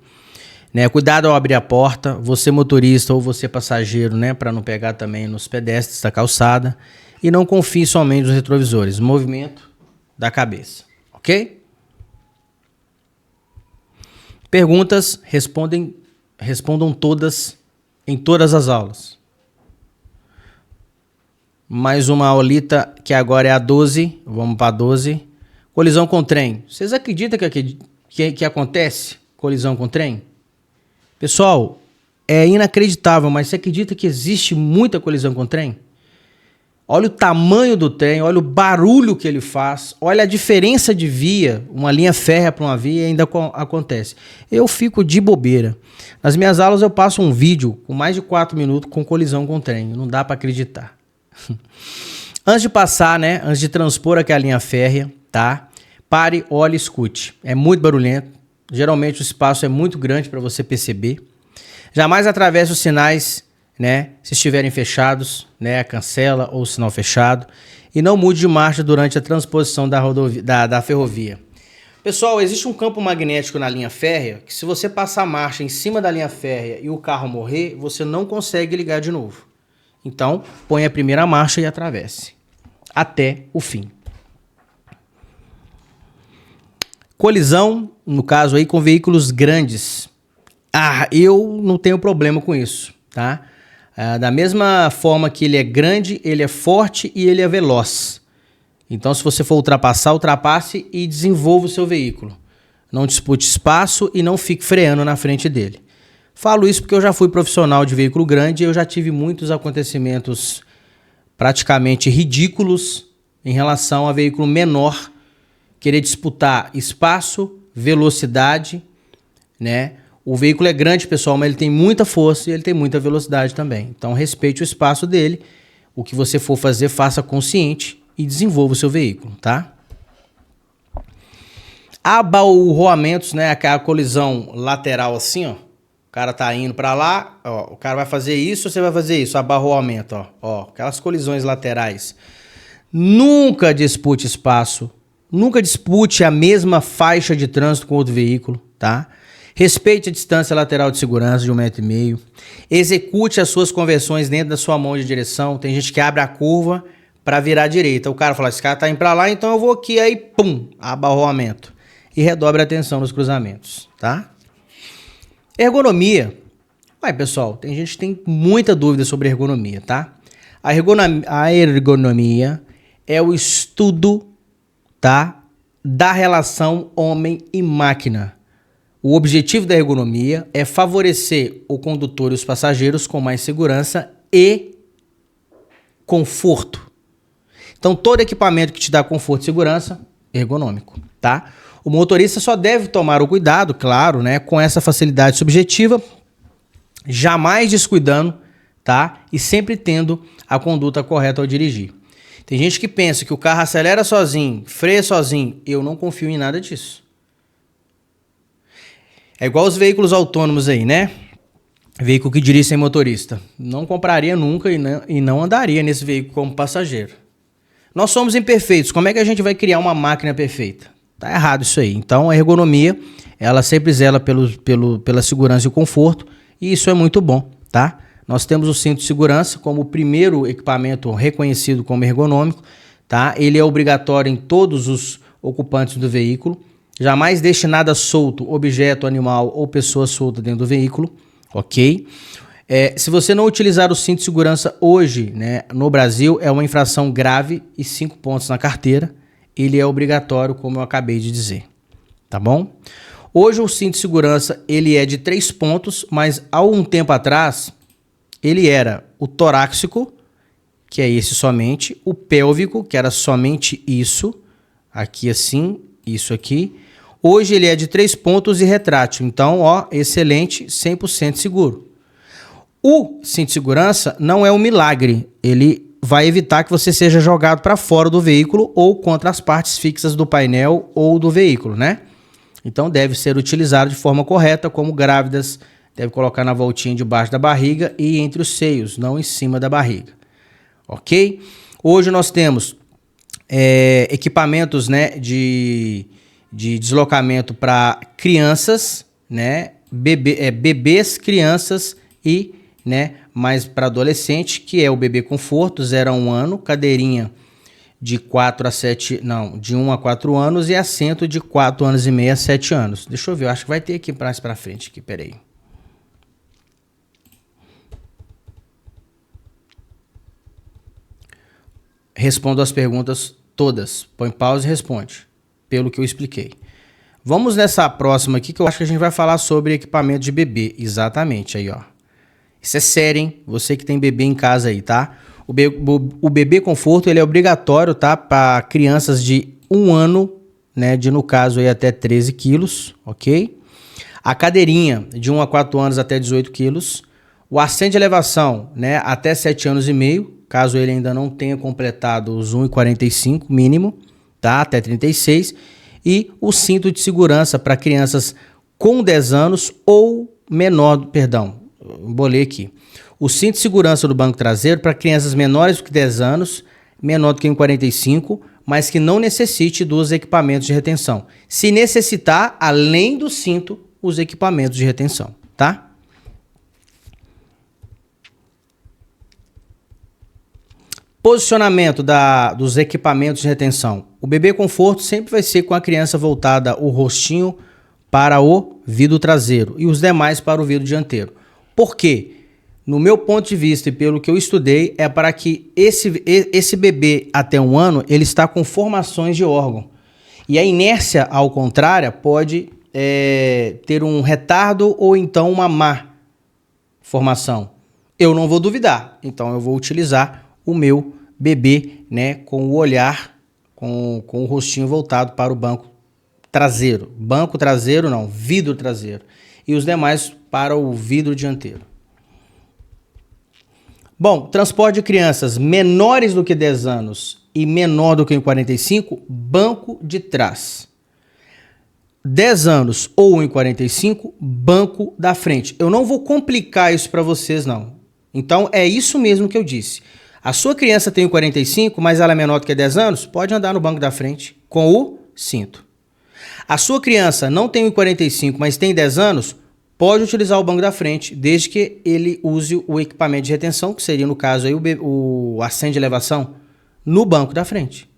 né? Cuidado ao abrir a porta, você motorista ou você passageiro, né? Para não pegar também nos pedestres da calçada e não confie somente nos retrovisores, movimento da cabeça, ok? Perguntas, respondam todas em todas as aulas. Mais uma aulita que agora é a 12. Vamos para a 12. Colisão com trem. Vocês acreditam que acontece colisão com trem? Pessoal, é inacreditável, mas você acredita que existe muita colisão com trem? Olha o tamanho do trem, olha o barulho que ele faz, olha a diferença de via, uma linha férrea para uma via e ainda acontece. Eu fico de bobeira. Nas minhas aulas eu passo um vídeo com mais de 4 minutos com colisão com trem, não dá para acreditar. Antes de passar, né, antes de transpor aquela linha férrea, tá? Pare, olhe e escute. É muito barulhento, geralmente o espaço é muito grande para você perceber. Jamais atravesse os sinais, né, se estiverem fechados, né, cancela ou sinal fechado, e não mude de marcha durante a transposição da ferrovia. Pessoal, existe um campo magnético na linha férrea que se você passar a marcha em cima da linha férrea e o carro morrer, você não consegue ligar de novo. Então, põe a primeira marcha e atravesse até o fim. Colisão, no caso aí, com veículos grandes. Eu não tenho problema com isso, tá? Da mesma forma que ele é grande, ele é forte e ele é veloz. Então, se você for ultrapassar, ultrapasse e desenvolva o seu veículo. Não dispute espaço e não fique freando na frente dele. Falo isso porque eu já fui profissional de veículo grande e eu já tive muitos acontecimentos praticamente ridículos em relação a veículo menor querer disputar espaço, velocidade, né? O veículo é grande, pessoal, mas ele tem muita força e ele tem muita velocidade também. Então, respeite o espaço dele. O que você for fazer, faça consciente e desenvolva o seu veículo, tá? Abalroamentos, né? Aquela colisão lateral assim, ó. O cara tá indo para lá, ó. O cara vai fazer isso, você vai fazer isso. Abalroamento, ó. Aquelas colisões laterais. Nunca dispute espaço. Nunca dispute a mesma faixa de trânsito com outro veículo, tá? Respeite a distância lateral de segurança de 1,5 m. Execute as suas conversões dentro da sua mão de direção. Tem gente que abre a curva para virar à direita. O cara fala, esse cara tá indo para lá, então eu vou aqui. Aí, pum, abalroamento. E redobre a atenção nos cruzamentos, tá? Ergonomia. Pessoal, tem gente que tem muita dúvida sobre ergonomia, tá? A ergonomia é o estudo, tá, da relação homem e máquina. O objetivo da ergonomia é favorecer o condutor e os passageiros com mais segurança e conforto. Então, todo equipamento que te dá conforto e segurança, ergonômico, tá? O motorista só deve tomar o cuidado, claro, né, com essa facilidade subjetiva, jamais descuidando, tá? E sempre tendo a conduta correta ao dirigir. Tem gente que pensa que o carro acelera sozinho, freia sozinho. Eu não confio em nada disso. É igual os veículos autônomos aí, né? Veículo que dirige sem motorista. Não compraria nunca e não andaria nesse veículo como passageiro. Nós somos imperfeitos. Como é que a gente vai criar uma máquina perfeita? Tá errado isso aí. Então a ergonomia, ela sempre zela pela segurança e o conforto, e isso é muito bom, tá? Nós temos o cinto de segurança como o primeiro equipamento reconhecido como ergonômico, tá? Ele é obrigatório em todos os ocupantes do veículo. Jamais deixe nada solto, objeto, animal ou pessoa solta dentro do veículo, ok? Se você não utilizar o cinto de segurança hoje, né, no Brasil, é uma infração grave e 5 pontos na carteira. Ele é obrigatório, como eu acabei de dizer, tá bom? Hoje o cinto de segurança ele é de 3 pontos, mas há um tempo atrás ele era o torácico, que é esse somente, o pélvico, que era somente isso, aqui assim, isso aqui. Hoje ele é de 3 pontos e retrátil, então, ó, excelente, 100% seguro. O cinto de segurança não é um milagre, ele vai evitar que você seja jogado para fora do veículo ou contra as partes fixas do painel ou do veículo, né? Então deve ser utilizado de forma correta, como grávidas, deve colocar na voltinha debaixo da barriga e entre os seios, não em cima da barriga, ok? Hoje nós temos equipamentos, né, de deslocamento para crianças, né, bebês, crianças e, né, mais para adolescente, que é o bebê conforto, 0 a 1 ano, cadeirinha de 1 a 4 anos e assento de 4 anos e meio a 7 anos. Deixa eu ver, eu acho que vai ter aqui mais para frente, aqui, peraí. Respondo as perguntas todas. Põe pausa e responde, pelo que eu expliquei. Vamos nessa próxima aqui, que eu acho que a gente vai falar sobre equipamento de bebê. Exatamente, aí, ó. Isso é sério, hein? Você que tem bebê em casa aí, tá? O bebê conforto, ele é obrigatório, tá? Para crianças de 1 ano, né? De, no caso, aí até 13 quilos, ok? A cadeirinha, de 1 a 4 anos até 18 quilos. O assento de elevação, né? Até 7 anos e meio, caso ele ainda não tenha completado os 1,45 mínimo, tá? Até 36. E o cinto de segurança para crianças com 10 anos ou menor, perdão, embolei aqui. O cinto de segurança do banco traseiro para crianças menores do que 10 anos, menor do que 1,45, mas que não necessite dos equipamentos de retenção. Se necessitar, além do cinto, os equipamentos de retenção, tá? Posicionamento dos equipamentos de retenção. O bebê conforto sempre vai ser com a criança voltada o rostinho para o vidro traseiro e os demais para o vidro dianteiro. Por quê? No meu ponto de vista e pelo que eu estudei, é para que esse bebê até 1 ano, ele está com formações de órgão. E a inércia, ao contrário, pode ter um retardo ou então uma má formação. Eu não vou duvidar, então eu vou utilizar o meu bebê, né, com o olhar, com o rostinho voltado para o banco traseiro. Banco traseiro não, vidro traseiro. E os demais para o vidro dianteiro. Bom, transporte de crianças menores do que 10 anos e menor do que 45, banco de trás. 10 anos ou 1,45, banco da frente. Eu não vou complicar isso para vocês, não. Então, é isso mesmo que eu disse. A sua criança tem 1,45, mas ela é menor do que 10 anos, pode andar no banco da frente com o cinto. A sua criança não tem 1,45, mas tem 10 anos, pode utilizar o banco da frente, desde que ele use o equipamento de retenção, que seria, no caso, aí, o assento de elevação, no banco da frente.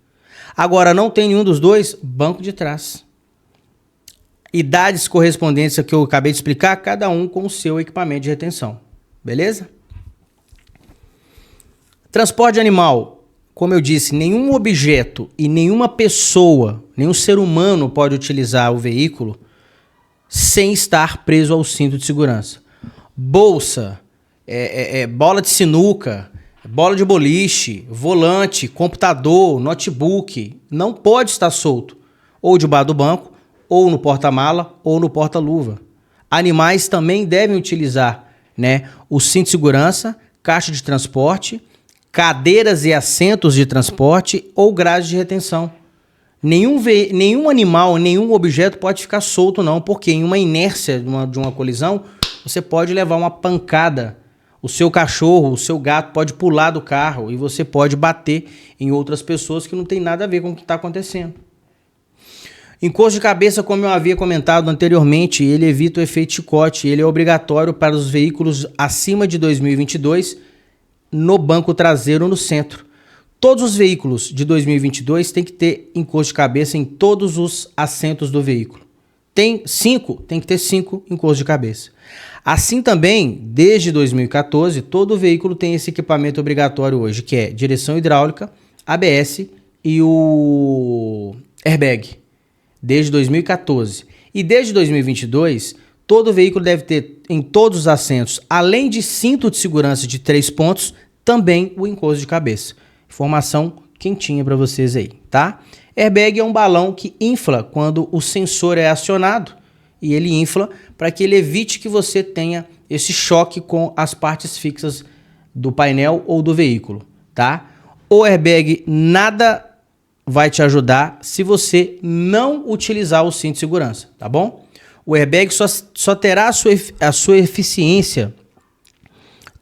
Agora, não tem nenhum dos dois, banco de trás. Idades correspondentes ao que eu acabei de explicar, cada um com o seu equipamento de retenção. Beleza? Transporte de animal. Como eu disse, nenhum objeto e nenhuma pessoa, nenhum ser humano pode utilizar o veículo sem estar preso ao cinto de segurança. Bolsa, bola de sinuca, bola de boliche, volante, computador, notebook, não pode estar solto, ou debaixo do banco, ou no porta-mala, ou no porta-luva. Animais também devem utilizar, né, o cinto de segurança, caixa de transporte, cadeiras e assentos de transporte ou grades de retenção. Nenhum animal, nenhum objeto pode ficar solto não, porque em uma inércia de uma colisão, você pode levar uma pancada. O seu cachorro, o seu gato pode pular do carro e você pode bater em outras pessoas que não tem nada a ver com o que está acontecendo. Encosto de cabeça, como eu havia comentado anteriormente, ele evita o efeito chicote. Ele é obrigatório para os veículos acima de 2022 no banco traseiro no centro. Todos os veículos de 2022 têm que ter encosto de cabeça em todos os assentos do veículo. Tem que ter 5 encostos de cabeça. Assim também, desde 2014, todo veículo tem esse equipamento obrigatório hoje, que é direção hidráulica, ABS e o airbag. Desde 2014. E desde 2022, todo veículo deve ter em todos os assentos, além de cinto de segurança de 3 pontos, também o encosto de cabeça. Informação quentinha para vocês aí, tá? Airbag é um balão que infla quando o sensor é acionado e ele infla para que ele evite que você tenha esse choque com as partes fixas do painel ou do veículo, tá? O airbag nada vai te ajudar se você não utilizar o cinto de segurança, tá bom? O airbag só terá a sua eficiência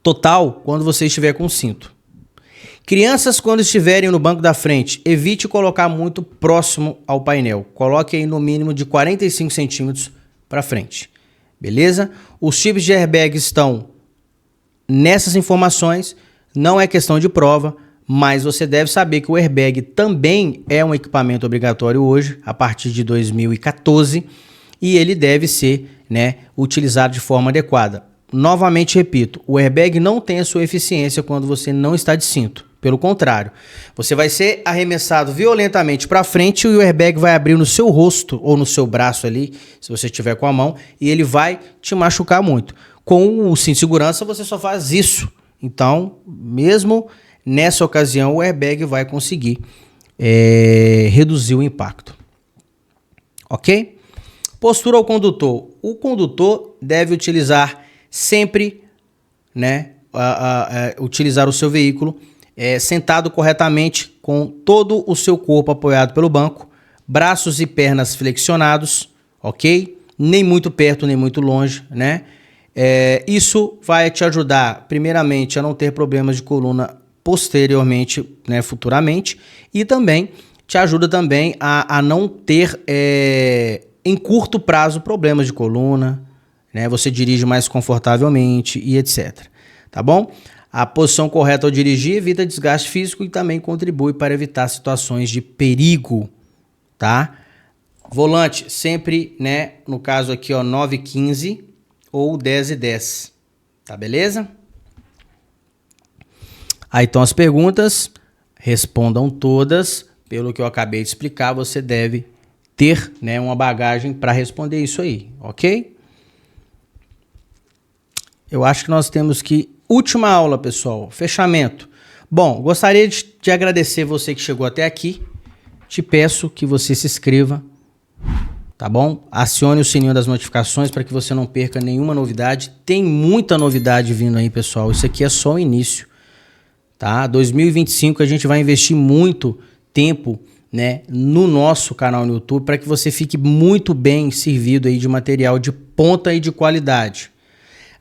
total quando você estiver com o cinto. Crianças, quando estiverem no banco da frente, evite colocar muito próximo ao painel. Coloque aí no mínimo de 45 centímetros para frente, beleza? Os tipos de airbag estão nessas informações, não é questão de prova, mas você deve saber que o airbag também é um equipamento obrigatório hoje, a partir de 2014, e ele deve ser, né, utilizado de forma adequada. Novamente repito, o airbag não tem a sua eficiência quando você não está de cinto. Pelo contrário, você vai ser arremessado violentamente para frente e o airbag vai abrir no seu rosto ou no seu braço ali, se você estiver com a mão, e ele vai te machucar muito. Com o cinto de segurança você só faz isso. Então, mesmo nessa ocasião, o airbag vai conseguir reduzir o impacto. Ok? Postura ao condutor. O condutor deve utilizar sempre, né, utilizar o seu veículo sentado corretamente, com todo o seu corpo apoiado pelo banco, braços e pernas flexionados, ok? Nem muito perto, nem muito longe, né? Isso vai te ajudar, primeiramente, a não ter problemas de coluna posteriormente, né, futuramente, e também te ajuda também a não ter, em curto prazo, problemas de coluna, né? Você dirige mais confortavelmente e etc. Tá bom? A posição correta ao dirigir evita desgaste físico e também contribui para evitar situações de perigo, tá? Volante sempre, né, no caso aqui, ó, 9,15 ou 10,10, tá beleza? Aí estão as perguntas, respondam todas. Pelo que eu acabei de explicar, você deve ter, né, uma bagagem para responder isso aí, ok? Eu acho que nós temos que... Última aula, pessoal. Fechamento. Bom, gostaria de agradecer você que chegou até aqui. Te peço que você se inscreva, tá bom? Acione o sininho das notificações para que você não perca nenhuma novidade. Tem muita novidade vindo aí, pessoal. Isso aqui é só o início, tá? 2025 a gente vai investir muito tempo, né, no nosso canal no YouTube para que você fique muito bem servido aí de material de ponta e de qualidade.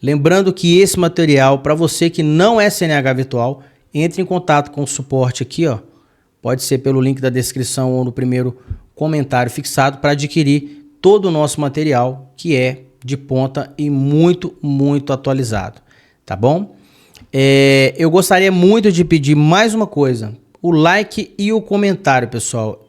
Lembrando que esse material, para você que não é CNH virtual, entre em contato com o suporte aqui, ó. Pode ser pelo link da descrição ou no primeiro comentário fixado para adquirir todo o nosso material, que é de ponta e muito, muito atualizado, tá bom? Eu gostaria muito de pedir mais uma coisa, o like e o comentário, pessoal.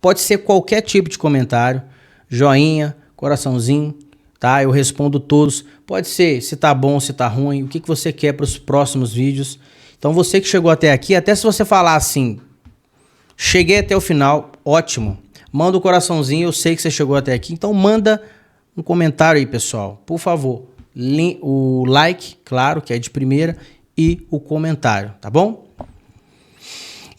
Pode ser qualquer tipo de comentário, joinha, coraçãozinho, tá? Eu respondo todos. Pode ser se tá bom, se tá ruim, o que você quer para os próximos vídeos. Então você que chegou até aqui, até se você falar assim, cheguei até o final, ótimo. Manda o coraçãozinho, eu sei que você chegou até aqui. Então manda um comentário aí, pessoal. Por favor, o like, claro, que é de primeira, e o comentário, tá bom?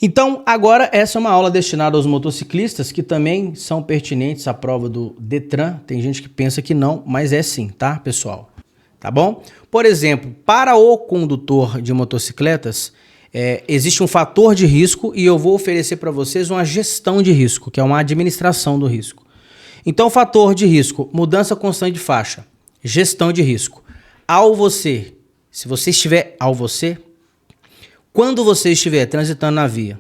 Então, agora essa é uma aula destinada aos motociclistas que também são pertinentes à prova do Detran. Tem gente que pensa que não, mas é sim, tá, pessoal? Tá bom? Por exemplo, para o condutor de motocicletas, existe um fator de risco e eu vou oferecer para vocês uma gestão de risco, que é uma administração do risco. Então, fator de risco, mudança constante de faixa, gestão de risco. Se você estiver quando você estiver transitando na via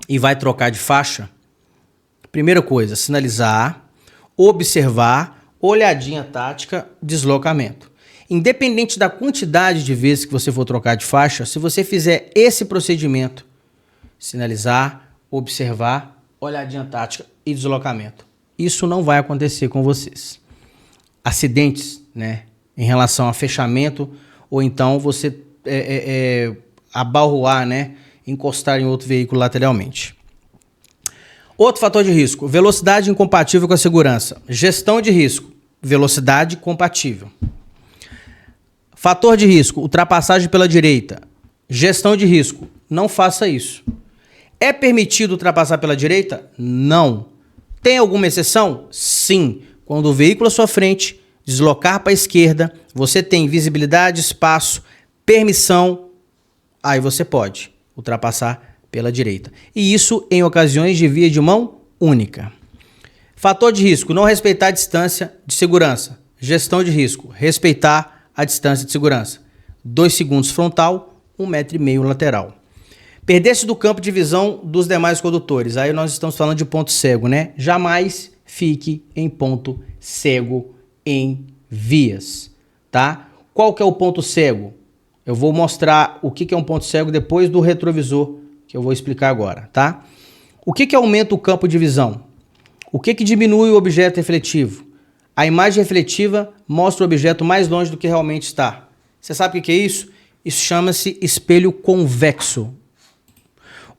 e vai trocar de faixa, Primeira coisa, sinalizar, observar, olhadinha tática, deslocamento. Independente da quantidade de vezes que você for trocar de faixa, se você fizer esse procedimento, sinalizar, observar, olhadinha tática e deslocamento, isso não vai acontecer com vocês. Acidentes, né, em relação a fechamento, ou então você abalroar, né, encostar em outro veículo lateralmente. Outro fator de risco, velocidade incompatível com a segurança. Gestão de risco, velocidade compatível. Fator de risco, ultrapassagem pela direita. Gestão de risco, não faça isso. É permitido ultrapassar pela direita? Não. Tem alguma exceção? Sim. Quando o veículo à sua frente deslocar para a esquerda, você tem visibilidade, espaço, permissão, aí você pode ultrapassar pela direita. E isso em ocasiões de via de mão única. Fator de risco, não respeitar a distância de segurança. Gestão de risco, respeitar a distância de segurança. 2 segundos frontal, 1,5 m lateral. Perder-se do campo de visão dos demais condutores. Aí nós estamos falando de ponto cego, né? Jamais fique em ponto cego em vias, tá? Qual que é o ponto cego? Eu vou mostrar o que é um ponto cego depois do retrovisor, que eu vou explicar agora, tá? O que aumenta o campo de visão? O que diminui o objeto refletivo? A imagem refletiva mostra o objeto mais longe do que realmente está. Você sabe o que é isso? Isso chama-se espelho convexo.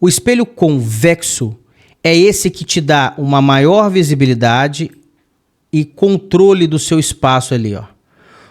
O espelho convexo é esse que te dá uma maior visibilidade e controle do seu espaço ali, ó.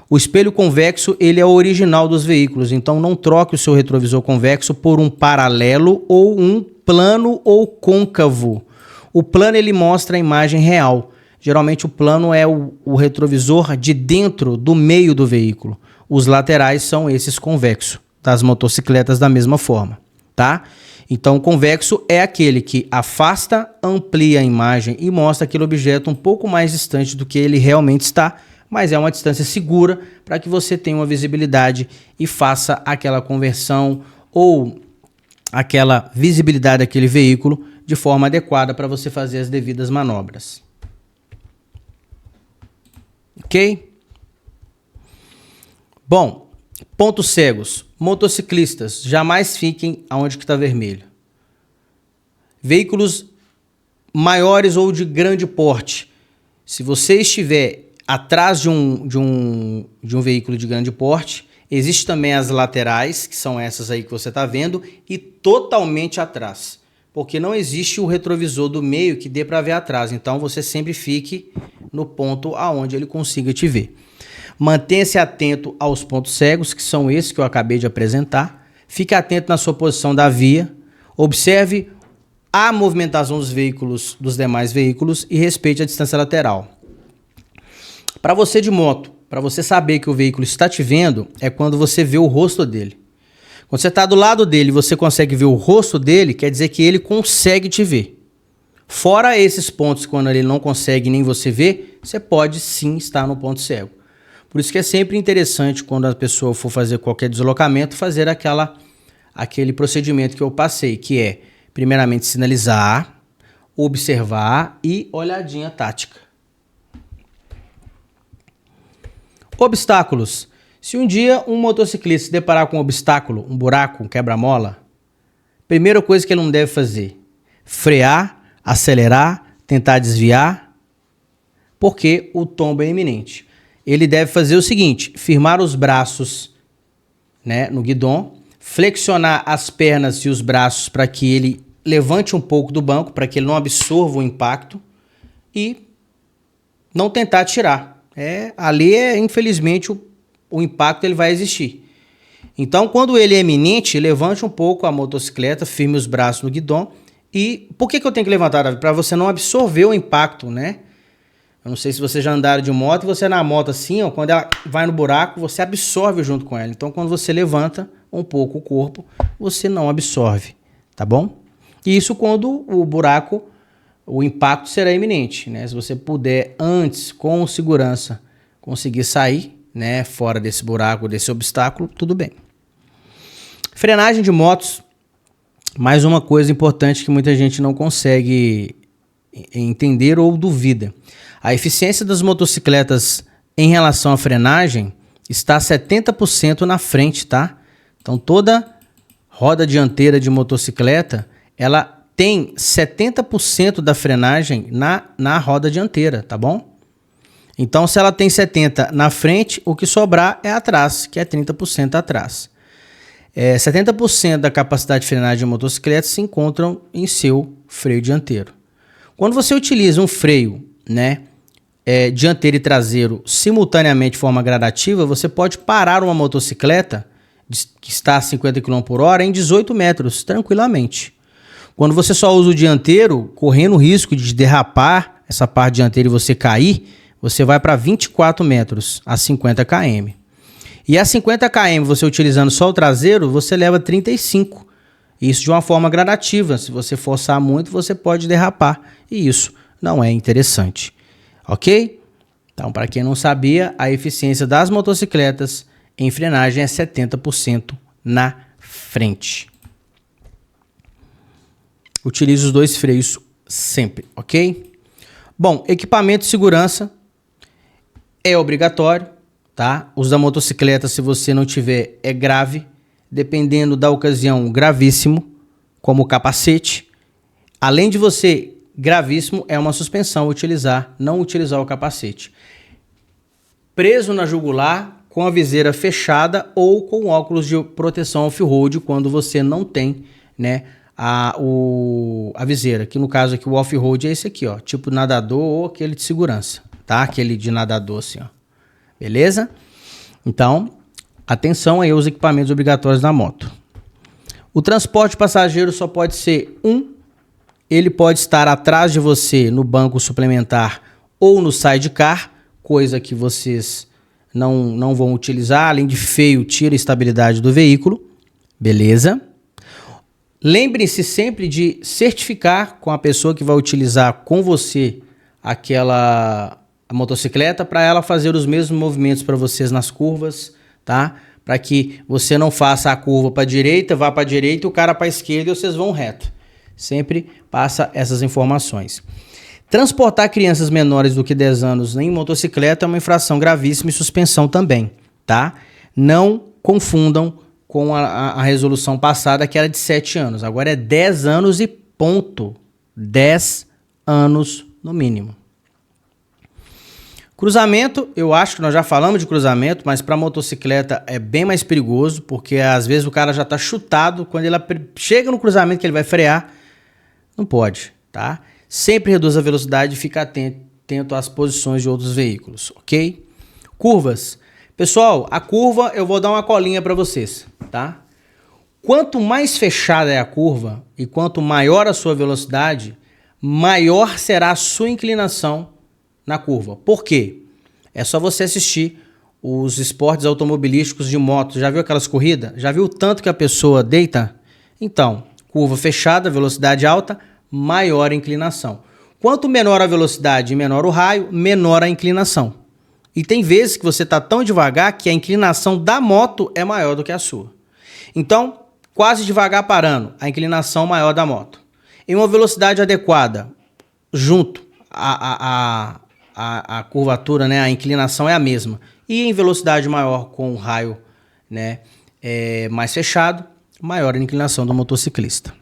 O espelho convexo, ele é o original dos veículos, então não troque o seu retrovisor convexo por um paralelo ou um plano ou côncavo. O plano, ele mostra a imagem real. Geralmente o plano é o retrovisor de dentro, do meio do veículo. Os laterais são esses convexos, das motocicletas da mesma forma, tá? Então o convexo é aquele que afasta, amplia a imagem e mostra aquele objeto um pouco mais distante do que ele realmente está, mas é uma distância segura para que você tenha uma visibilidade e faça aquela conversão ou aquela visibilidade daquele veículo de forma adequada para você fazer as devidas manobras. Ok? Bom, pontos cegos. Motociclistas, jamais fiquem aonde que está vermelho. Veículos maiores ou de grande porte. Se você estiver atrás de um veículo de grande porte, existe também as laterais, que são essas aí que você está vendo, e totalmente atrás. Porque não existe o retrovisor do meio que dê para ver atrás. Então você sempre fique no ponto aonde ele consiga te ver. Mantenha-se atento aos pontos cegos, que são esses que eu acabei de apresentar. Fique atento na sua posição da via. Observe a movimentação dos veículos, dos demais veículos, e respeite a distância lateral. Para você de moto, para você saber que o veículo está te vendo, é quando você vê o rosto dele. Quando você está do lado dele e você consegue ver o rosto dele, quer dizer que ele consegue te ver. Fora esses pontos, quando ele não consegue nem você ver, você pode sim estar no ponto cego. Por isso que é sempre interessante, quando a pessoa for fazer qualquer deslocamento, fazer aquele procedimento que eu passei, que é, primeiramente, sinalizar, observar e olhadinha tática. Obstáculos. Se um dia um motociclista se deparar com um obstáculo, um buraco, um quebra-mola, primeira coisa que ele não deve fazer, frear, acelerar, tentar desviar, porque o tombo é iminente. Ele deve fazer o seguinte, firmar os braços, né, no guidão, flexionar as pernas e os braços para que ele levante um pouco do banco, para que ele não absorva o impacto e não tentar tirar. Ali, infelizmente, o impacto ele vai existir. Então, quando ele é iminente, levante um pouco a motocicleta, firme os braços no guidão. E por que eu tenho que levantar, Davi? Para você não absorver o impacto, né? Eu não sei se vocês já andaram de moto e você na moto assim, ó, quando ela vai no buraco, você absorve junto com ela. Então, quando você levanta um pouco o corpo, você não absorve, tá bom? E isso quando o buraco, o impacto será iminente, né? Se você puder antes, com segurança, conseguir sair, né, fora desse buraco, desse obstáculo, tudo bem. Frenagem de motos, mais uma coisa importante que muita gente não consegue entender ou duvida. A eficiência das motocicletas em relação à frenagem está 70% na frente, tá? Então toda roda dianteira de motocicleta, ela tem 70% da frenagem na roda dianteira, tá bom? Então se ela tem 70% na frente, o que sobrar é atrás, que é 30% atrás. 70% da capacidade de frenagem de motocicleta se encontram em seu freio dianteiro. Quando você utiliza um freio, né, dianteiro e traseiro simultaneamente de forma gradativa, você pode parar uma motocicleta que está a 50 km por hora em 18 metros, tranquilamente. Quando você só usa o dianteiro, correndo o risco de derrapar essa parte dianteira e você cair, você vai para 24 metros a 50 km. E a 50 km, você utilizando só o traseiro, você leva 35. Isso de uma forma gradativa. Se você forçar muito, você pode derrapar. E isso não é interessante. Ok? Então, para quem não sabia, a eficiência das motocicletas em frenagem é 70% na frente. Utilize os dois freios sempre, ok? Bom, equipamento de segurança é obrigatório, tá? O uso da motocicleta, se você não tiver, é grave. Dependendo da ocasião, gravíssimo, como o capacete. Além de você, gravíssimo, é uma suspensão não utilizar o capacete. Preso na jugular, com a viseira fechada ou com óculos de proteção off-road, quando você não tem, né, a viseira. Que no caso aqui, o off-road é esse aqui, ó, tipo nadador ou aquele de segurança, tá? Aquele de nadador assim, ó. Beleza? Então, atenção aí aos equipamentos obrigatórios da moto. O transporte passageiro só pode ser ele pode estar atrás de você no banco suplementar ou no sidecar, coisa que vocês não vão utilizar, além de feio, tira a estabilidade do veículo, beleza? Lembre-se sempre de certificar com a pessoa que vai utilizar com você a motocicleta para ela fazer os mesmos movimentos para vocês nas curvas, tá? Para que você não faça a curva para a direita, vá para a direita e o cara para a esquerda e vocês vão reto. Sempre passa essas informações. Transportar crianças menores do que 10 anos em motocicleta é uma infração gravíssima e suspensão também, tá? Não confundam com a resolução passada, que era de 7 anos. Agora é 10 anos e ponto. 10 anos no mínimo. Cruzamento, eu acho que nós já falamos de cruzamento, mas para motocicleta é bem mais perigoso, porque às vezes o cara já está chutado, quando ele chega no cruzamento que ele vai frear, não pode, tá? Sempre reduz a velocidade e fica atento às posições de outros veículos, ok? Curvas. Pessoal, a curva eu vou dar uma colinha para vocês, tá? Quanto mais fechada é a curva e quanto maior a sua velocidade, maior será a sua inclinação na curva. Por quê? É só você assistir os esportes automobilísticos de moto. Já viu aquelas corridas? Já viu o tanto que a pessoa deita? Então, curva fechada, velocidade alta, maior a inclinação. Quanto menor a velocidade e menor o raio, menor a inclinação. E tem vezes que você está tão devagar que a inclinação da moto é maior do que a sua. Então, quase devagar parando, a inclinação maior da moto. Em uma velocidade adequada, junto a curvatura, né, a inclinação é a mesma. E em velocidade maior, com o raio, né, mais fechado, maior a inclinação do motociclista.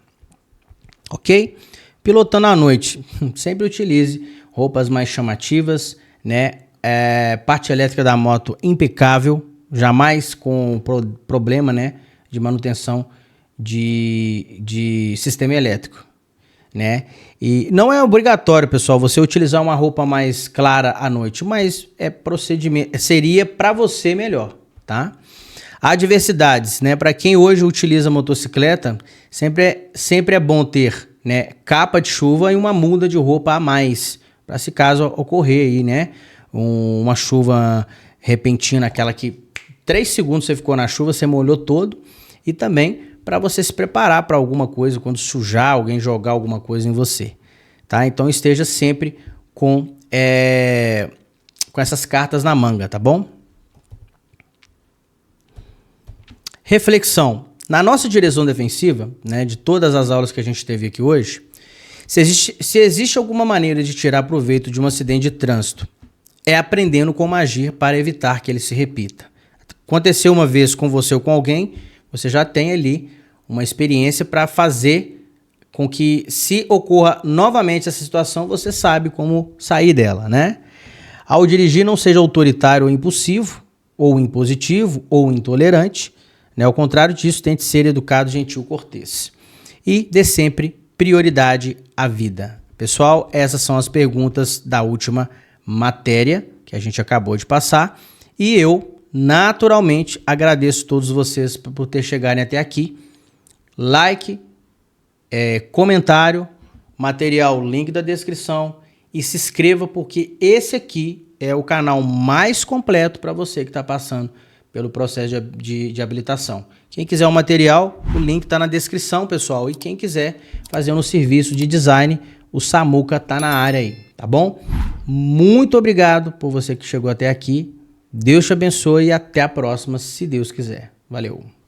Ok? Pilotando à noite, sempre utilize roupas mais chamativas, né? Parte elétrica da moto impecável, jamais com problema, né, de manutenção de sistema elétrico, né? E não é obrigatório, pessoal, você utilizar uma roupa mais clara à noite, mas seria para você melhor, tá? Adversidades, né? Para quem hoje utiliza motocicleta, sempre é bom ter, né, capa de chuva e uma muda de roupa a mais, para se caso ocorrer aí, né, uma chuva repentina, aquela que 3 segundos você ficou na chuva, você molhou todo, e também para você se preparar para alguma coisa, quando sujar, alguém jogar alguma coisa em você, tá? Então esteja sempre com essas cartas na manga, tá bom? Reflexão. Na nossa direção defensiva, né, de todas as aulas que a gente teve aqui hoje, Se existe alguma maneira de tirar proveito de um acidente de trânsito, é aprendendo como agir para evitar que ele se repita. Aconteceu uma vez com você ou com alguém, você já tem ali uma experiência para fazer com que, se ocorra novamente essa situação, você sabe como sair dela, né? Ao dirigir, não seja autoritário ou impulsivo, ou impositivo, ou intolerante, né? Ao contrário disso, tente ser educado, gentil, cortês. E dê sempre prioridade à vida. Pessoal, essas são as perguntas da última matéria que a gente acabou de passar. E eu, naturalmente, agradeço a todos vocês por ter chegarem até aqui. Like, comentário, material, link da descrição. E se inscreva, porque esse aqui é o canal mais completo para você que está passando pelo processo de habilitação. Quem quiser o material, o link está na descrição, pessoal. E quem quiser fazer um serviço de design, o Samuca está na área aí, tá bom? Muito obrigado por você que chegou até aqui. Deus te abençoe e até a próxima, se Deus quiser. Valeu!